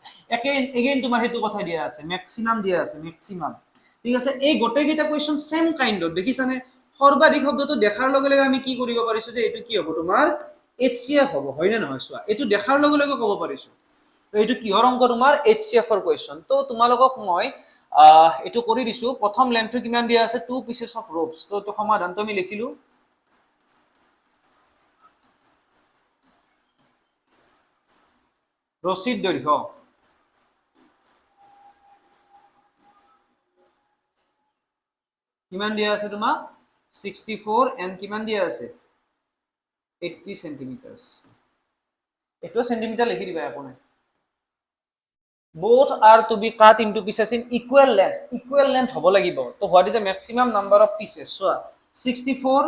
again তোমাৰ হেতু কথা দিয়া আছে maximum দিয়া আছে maximum ঠিক আছে এই গোটেই কেইটা কোৱেশ্চন সেম কাইন্ডৰ দেখিছানে সৰ্বাধিক শব্দটো দেখাৰ লগে লগে আমি কি কৰিব পাৰিছো যে এটো কি হ'ব তোমাৰ HCF হ'ব হয় না নহয় চোৱা এটো দেখাৰ লগে লগে ক'ব পাৰিছো তো এটো কিহৰ অংক তোমাৰ HCF ৰ কোৱেশ্চন তো তোমালোকক মই এটো কৰি দিছো প্ৰথম লেন্থটো কিমান দিয়া আছে 2 pieces of ropes তো তো সমাধানটো আমি লিখিলো ৰছিৰ দৈৰ্ঘ্য কিমান দিয়া আছে তোমাৰ 64 and কিমান দিয়া আছে 80 centimeters এটো সেন্টিমিটাৰ লিখি দিবা আপুনি both are to be cut into pieces in equal length হ'ব লাগিব তো what is the maximum number of pieces so 64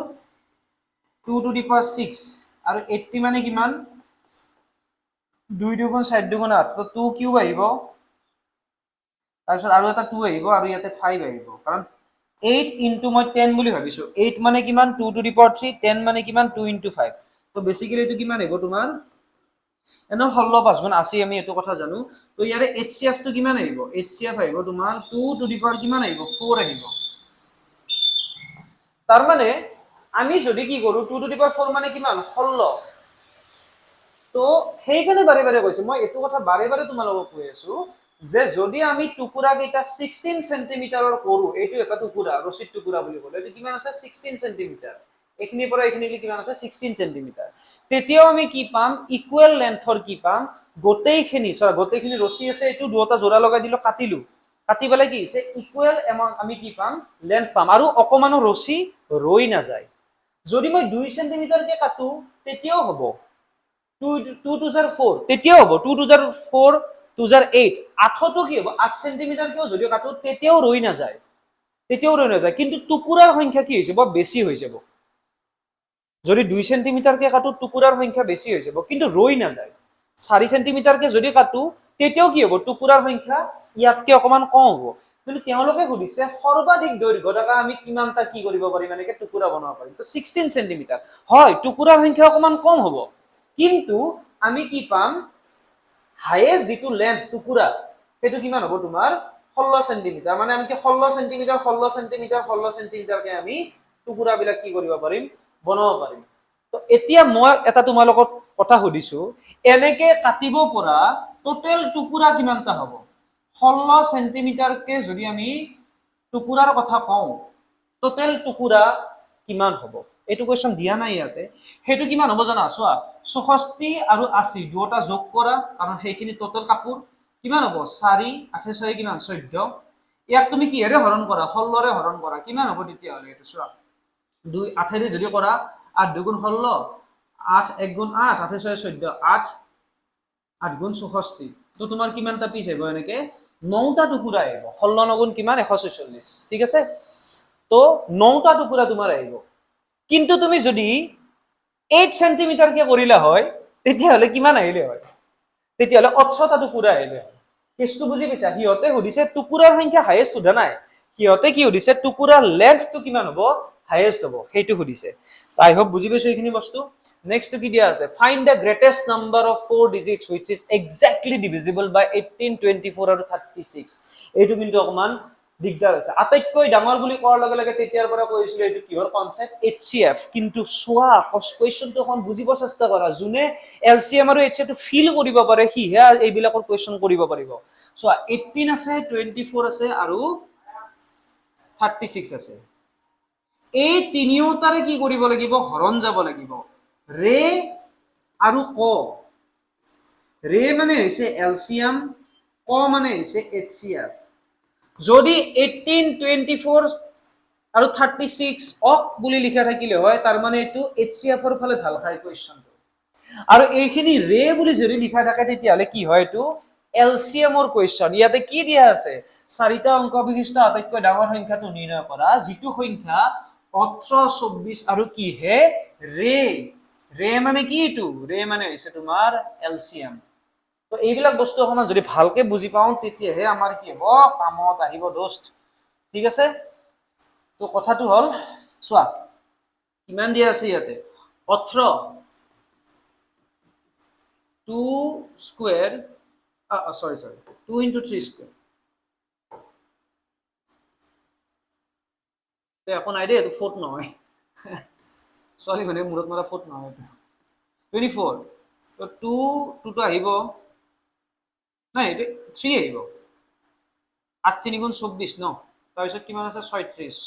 2 to the power 6 আৰু 80 মানে কিমান 2 দুগুণ 4 দুগুণ 8 তো 2 কিউব আহিব তাৰপিছত আৰু এটা 2 আহিব আৰু ইয়াতে 5 আহিব কাৰণ 8 into মই 10 বুলি ভাবিছো 8 মানে কিমান 2 to the power 3 10 মানে কিমান 2 into 5 তো বেসিক্যালি এটো কিমান আহিব তোমাৰ এনো 16 5 গুণ 80 আমি এটো কথা জানো তো ইয়াৰে HCF টো কিমান আহিব HCF আহিব তোমাৰ 2 to the power কিমান আহিব 4 আহিব তাৰ মানে আমি যদি কি কৰো 2 to the power 4 মানে কিমান 16 তো সেইকাৰণে বাৰে বাৰে কৈছো মই এটো কথা বাৰে বাৰে তোমালোকক কৈ আছো যে যদি আমি টুকুৰা কেইটা 16 সেন্টিমিটাৰৰ কৰো এইটো এটা টুকুৰা ৰছিদ টুকুৰা বুলি ক'লে এটো কিমান আছে 16 সেন্টিমিটাৰ এখিনি পৰা এখিনি কিমান আছে 16 সেন্টিমিটাৰ তেতিয়াও আমি কি পাম ইকুৱেল লেন্থৰ কি পাম গোটেইখিনি ৰছি আছে এটো দুটা জোৰা লগাই দিলো কাটিলো কাটি পেলাই কি হৈছে ইকুৱেল এমাউন্ট আমি কি পাম লেন্থ পাম আৰু অকমানো ৰছি ৰৈ না যায় যদি মই 2 সেন্টিমিটাৰ কে কাটো তেতিয়াও হ'ব 2 to 4 তেতিয়াও হ'ব 2 to 4 2008 আঠটো কি হ'ব 8 সেন্টিমিটাৰ কেও যদি কাটো তেতিয়াও ৰৈ না যায় কিন্তু টুকুৰাৰ সংখ্যা কি হৈ যাব বেছি হৈ যাব যদি 2 সেন্টিমিটাৰ কে কাটো টুকুৰাৰ সংখ্যা বেছি হৈ যাব কিন্তু ৰৈ না যায় 4 সেন্টিমিটাৰ কে যদি কাটো তেতিয়াও কি হ'ব টুকুৰাৰ সংখ্যা ইয়াতকে অকমান কম হ'ব কিন্তু তেওঁলোকে সুধিছে সৰ্বাধিক দৈৰ্ঘ্য থকা আমি কিমানটা কি কৰিব পাৰিম এনেকে টুকুৰা বনাব পাৰিম তো 16 সেন্টিমিটাৰ হয় টুকুৰাৰ সংখ্যা অকমান কম হ'ব কিন্তু আমি কি পাম হাইয়েস্ট যেটো লেন্থ টুকুৰা হেতু কিমান হ'ব তোমাৰ 16 সেন্টিমিটাৰ মানে আমি 16 সেন্টিমিটাৰ কে আমি টুকুৰা বিলাক কি কৰিব পাৰিম বনাব পাৰিম তো এতিয়া মই এটা তোমালোকক কথা সুধিছো এনেকে কাটিব পৰা টোটাল টুকুৰা কিমানটা হ'ব 16 সেন্টিমিটাৰ কে যদি আমি টুকুৰাৰ কথা কওঁ টোটাল টুকুৰা কিমান হ'ব এটো কোৱেশ্চন দিয়া নাই ইয়াতে হেতু কিমান হ'ব জানা চোৱা 64 আৰু 80 দুটা যোগ কৰা কাৰণ সেইখিনি টোটাল কাপোৰ কিমান হ'ব 4 8 6 কিমান 14 ইয়াক তুমি কিহেৰে হৰণ কৰা 16 ৰে হৰণ কৰা কিমান হ'ব তেতিয়া হলে এটো চোৱা 2 8 ৰে যদি কৰা 8 2 গুণ 16 8 1 গুণ 8 8 6 14 8 8 গুণ 64 তো তোমাৰ কিমানটা পিস আহিব এনেকে 9টা টুকুৰা আহিব 16 9 গুণ কিমান 146 ঠিক আছে তো 9টা টুকুৰা তোমাৰ আহিব কিন্তু তুমি যদি 8 সেন্টিমিটাৰ কে কৰিলা হয় তেতিয়া হলে কিমান আহিলে হয় তেতিয়া হলে 18টা টুকুৰা আহিলে হয় কেছটো বুজি পাইছা হিয়তে সুধিছে টুকুৰাৰ সংখ্যা হাইয়েস্ট সুধা নাই হিয়তে কি সুধিছে টুকুৰাৰ লেন্থটো কিমান হ'ব হাইয়েস্ট হ'ব হেতু সুধিছে আই হোপ বুজি পাইছো এইখিনি বস্তু নেক্সট কি দিয়া আছে find da greatest number of 4 digits which is exactly divisible by 18 24 আৰু 36 এইটো কিন্তু অকমান দিগদাৰ আছে আটাইতকৈ ডাঙৰ বুলি কোৱাৰ লগে লগে তেতিয়াৰ পৰা কৈছিল এইটো কিহৰ কনসেপ্ট HCF কিন্তু সোৱা কোৱেশ্চনটো এখন বুজিব চেষ্টা কৰা জুনে LCM আৰু HCF টো ফিল কৰিব পাৰে হিহে এইবিলাকৰ কোৱেশ্চন কৰিব পাৰিব সোৱা 18 আছে 24 আছে আৰু 36 আছে এই তিনিওটাৰে কি কৰিব লাগিব হৰণ যাব লাগিব ৰে আৰু ক ৰে মানে হৈছে এলচিয়াম ক মানে হৈছে এইচচিএফ যদি 18 24 আৰু 36 অক বুলি লিখা থাকিলে হয় তাৰ মানে এইটো এইচচিএফ ৰ ফালে ঢাল খাই কোৱেশ্চনটো আৰু এইখিনি ৰে বুলি যদি লিখা থাকে তেতিয়াহলে কি হয় এইটো এলচিএমৰ কোৱেশ্চন ইয়াতে কি দিয়া আছে চাৰিটা অংক বিশিষ্ট আটাইতকৈ ডাঙৰ সংখ্যাটো নিৰ্ণয় কৰা যিটো সংখ্যা 18 24 আৰু কি হে ৰে ৰে মানে কি এইটো ৰে মানে হৈছে তোমাৰ এলচিএম তো এইবিলাক বস্তু অকমান যদি ভালকে বুজি পাওঁ তেতিয়াহে আমাৰ কি হ'ব কামত আহিব দোস্ত ঠিক আছে তো কথাটো হল চোৱা কিমান দিয়া আছে ইয়াতে 18 2 স্কয়ার সরি 2 into 3 স্কয়ার তো এখন আইডে তো ফোট নহয় সরি মানে মুরত মারা ফোট নহয় 24 তো 2 তো আহিব নাই এটা 3 আহিব 8 3 গুণ 24 ন তাৰপিছত কিমান আছে 36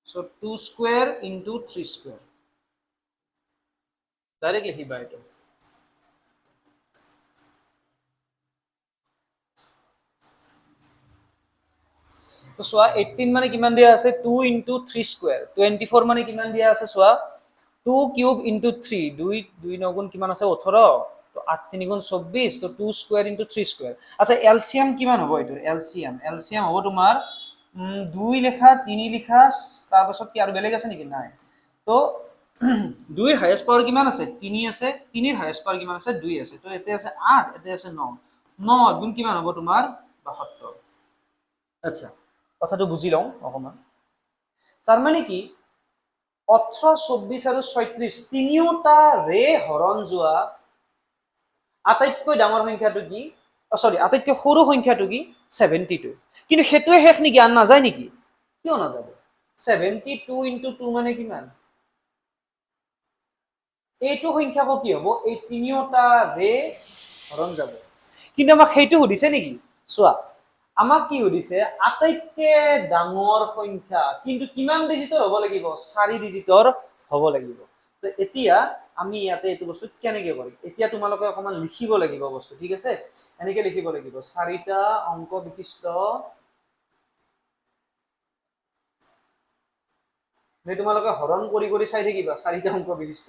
so 2 square into 3 square direct লিখিবা এটা তো সোয়া 18 মানে কিমান দিয়া আছে 2 into 3 স্কয়ার 24 মানে কিমান দিয়া আছে সোয়া 2 কিউব into 3 2 2 9 গুণ কিমান আছে 18 তো 8 3 গুণ 24 তো 2 স্কয়ার into 3 স্কয়ার আচ্ছা এলসিয়াম কিমান হ'ব এটোৰ এলসিয়াম হ'ব তোমাৰ 2 লেখা 3 লেখা তাৰ পাছত কি আৰু বেলেগ আছে নেকি নাই তো 2 ৰ হাইয়েস্ট পাৱাৰ কিমান আছে 3 আছে 3 ৰ হাইয়েস্ট পাৱাৰ কিমান আছে 2 আছে তো এতে আছে 8 এতে আছে 9 9 গুণ কিমান হ'ব তোমাৰ 72 আচ্ছা কথাটো বুজি লওঁ অকমান তাৰ মানে কি 18 24 আৰু 36 তিনিওটা ৰে হৰণ যোৱা আটাইতকৈ ডাঙৰ সংখ্যাটো কি সৰি আটাইতকৈ সৰু সংখ্যাটো কি 72 কিন্তু হেতুৱে শেষ নেকি আন নাযায় নেকি কিয় নাযাব 72 into 2 মানে কিমান এইটো সংখ্যাক কি হ'ব এই তিনিওটা ৰে হৰণ যাব কিন্তু আমাক সেইটো সুধিছে নেকি চোৱা আমাক কি সুধিছে আটাইতকৈ ডাঙৰ সংখ্যা কিন্তু কিমান ডিজিটৰ হ'ব লাগিব 4 ডিজিটৰ হ'ব লাগিব তো এতিয়া আমি ইয়াতে এইটো বস্তু কেনেকৈ কৰিম এতিয়া তোমালোকে অকমান লিখিব লাগিব বস্তু ঠিক আছে এনেকৈ লিখিব লাগিব 4টা অংক বিশিষ্ট তোমালোকে হৰণ কৰি কৰি চাই থাকিবা 4টা অংক বিশিষ্ট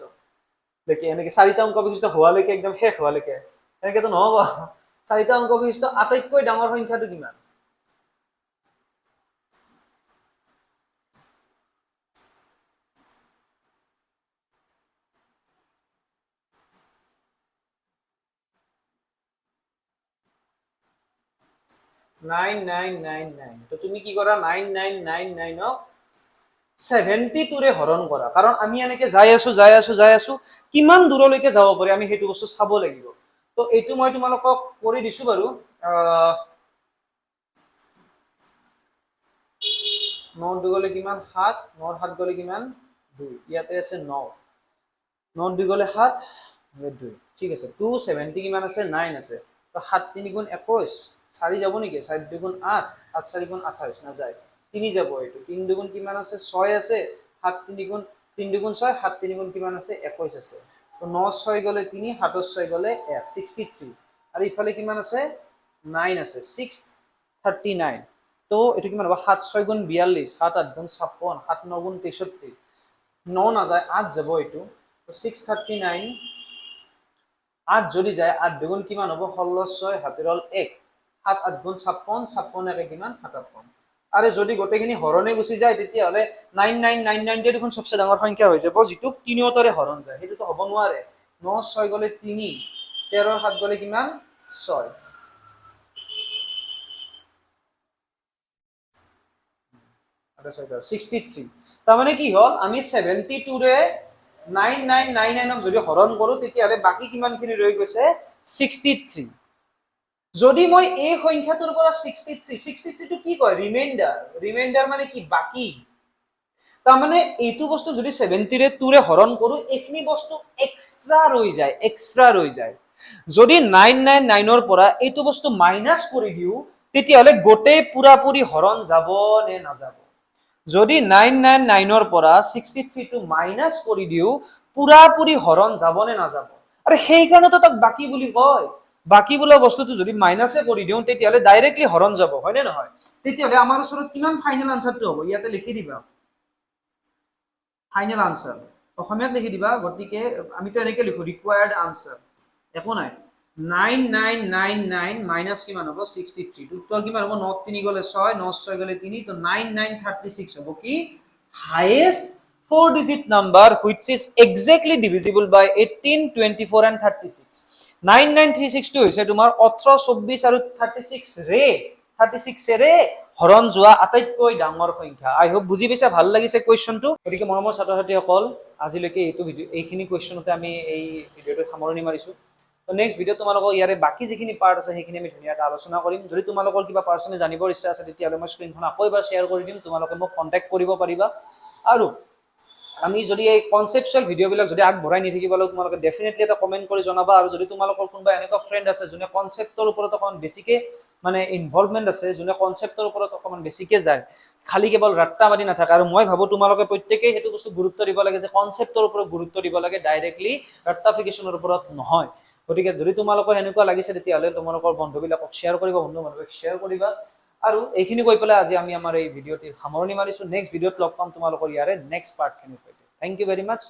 দেখি এনেকৈ 4টা অংক বিশিষ্ট হোৱালৈকে একদম শেষ হোৱালৈকে এনেকৈতো নহ'ব 4টা অংক বিশিষ্ট আটাইতকৈ ডাঙৰ সংখ্যাটো কিমান নাইন নাইন নাইন নাইন তো তুমি কি কৰা 9999 72 ৰে হৰণ কৰা কাৰণ আমি এনেকৈ যাই আছো কিমান দূৰলৈকে যাব পাৰি আমি সেইটো বস্তু চাব লাগিব তো এইটো মই তোমালোকক কৰি দিছো বাৰু 9 2 গলে কিমান 7 9 7 গলে কিমান 2 ইয়াতে আছে 9 9 2 গলে 7 2 ঠিক আছে 270 কিমান আছে 9 আছে তো 7 3 গুণ 21 4 যাব নেকি 4 2 গুণ 8 8 4 গুণ 28 না যায় 3 যাব এইটো 3 2 গুণ কিমান আছে 6 আছে 7 3 গুণ 3 2 গুণ 6 7 3 গুণ কিমান আছে 21 আছে তো 9 6 গলে 3 7 6 গলে 1 63 আৰু ইফালে কিমান আছে 9 আছে 639 তো এটো কিমান হ'ব 7 6 গুণ 42 7 8 গুণ 56 7 9 গুণ 63 9 না যায় 8 যাব এটো তো 639 8 যদি যায় 8 দুগুণ কিমান হ'ব 16 6 হাতেৰ 1 7 8 গুণ 56 56 একে কিমান 57 আৰে যদি গোটেইখিনি হৰণে গুচি যায় তেতিয়াহলে 9999 তে দেখোন সবচে ডাঙৰ সংখ্যা হৈ যাব যেটো তিনিওটাৰে হৰণ যায় হেতুটো হ'ব নোৱাৰে 9 6 গলে 3 13 7 গলে কিমান 6 63 তাৰ মানে কি হ'ল আমি 72 ৰে 9999 যদি হৰণ কৰো তেতিয়াহলে বাকি কিমানখিনি ৰৈ গৈছে 63 যদি মই এই সংখ্যাটোৰ পৰা 63 টো কি কয় ৰিমাইন্ডাৰ মানে কি বাকি তাৰ মানে এইটো বস্তু যদি 70 ৰে 2 ৰে হৰণ কৰো এইখিনি বস্তু এক্সট্ৰা ৰৈ যায় যদি 999 ৰ পৰা এইটো বস্তু মাইনাস কৰি দিও তেতিয়াহলে গোটেই পুৰাপুৰি হৰণ যাব নে নাযাব যদি 999 ৰ পৰা 63 টো মাইনাস কৰি দিও পুৰাপুৰি হৰণ যাব নে নাযাব আৰে সেইকাৰণে তো তাক বাকি বুলি কয় বাকি বোলা বস্তুটো যদি মাইনাসে কৰি দিও তেতিয়ালে ডাইৰেক্টলি হৰণ যাব হয় নে নহয় তেতিয়ালে আমাৰ ওচৰত কিমান ফাইনাল আনসাৰটো হ'ব ইয়াতে লিখি দিবা ফাইনাল আনসাৰ অসমীয়াত লিখি দিবা গতিকে আমি তো এনেকৈ লিখো ৰিকোয়াৰ্ড আনসাৰ একো নাই 9999 মাইনাস কিমান হ'ব 63 উত্তৰ কিমান হ'ব 9 3 গলে 6 9 6 গলে 3 তো 9936 হ'ব কি highest four digit number which is exactly divisible by 18 24 and 36 9936 টো হৈছে তোমাৰ 18 24 আৰু 36 ৰে 36 ৰে হৰণ যোৱা আটাইতকৈ ডাঙৰ সংখ্যা আই হোপ বুজি পাইছা ভাল লাগিছে কোৱেশ্চনটো গতিকে মৰমৰ ছাত্ৰ ছাত্ৰীসকল আজিলৈকে এইটো ভিডিও এইখিনি কোৱেশ্চনতে আমি এই ভিডিওটো সামৰণি মাৰিছো তো নেক্সট ভিডিও তোমালোকক ইয়াৰে বাকি যিখিনি পাৰ্ট আছে সেইখিনি আমি ধুনীয়াকৈ আলোচনা কৰিম যদি তোমালোকৰ কিবা পাৰ্চনেলি জানিবৰ ইচ্ছা আছে তেতিয়াহ'লে মই স্ক্ৰীনখন আকৌ এবাৰ শ্বেয়াৰ কৰি দিম তোমালোকে মোক কন্টাক্ট কৰিব পাৰিবা আৰু আমি যদি এই কনসেপচুয়াল ভিডিও বিলাক যদি আগবঢ়াই নি থাকিবলৈ তোমালোকে ডেফিনেটলি এটা কমেন্ট কৰি জনাবা আৰু যদি তোমালোকৰ কোনোবা এনেকুৱা ফ্ৰেন্ড আছে যোনে কনসেপ্টৰ ওপৰত অকমান বেছিকে মানে ইনভলভমেন্ট আছে যোনে কনসেপ্টৰ ওপৰত অকমান বেছিকে যায় খালি কেৱল ৰাত্তা মাৰি নাথাকে আৰু মই ভাবো তোমালোকে প্ৰত্যেকই হেতু বস্তু গুৰুত্ব দিব লাগে যে কনসেপ্টৰ ওপৰত গুৰুত্ব দিব লাগে ডাইৰেক্টলি ৰাত্তাফিকেশনৰ ওপৰত নহয় গতিকে যদি তোমালোকৰ এনেকুৱা লাগিছে তেতিয়াহ'লে তোমালোকৰ বন্ধুবিলাকক শ্বেয়াৰ কৰিবা বন্ধু বান্ধৱীক শ্বেয়াৰ কৰিবা আৰু এইখিনি কৈ পেলাই আজি আমি আমাৰ এই ভিডিওটি সামৰণি মাৰিছো নেক্সট ভিডিওত লগ পাম তোমালোকৰ ইয়াৰে নেক্সট পাৰ্ট খিনি থ্যাংক ইউ ভেৰি মাচ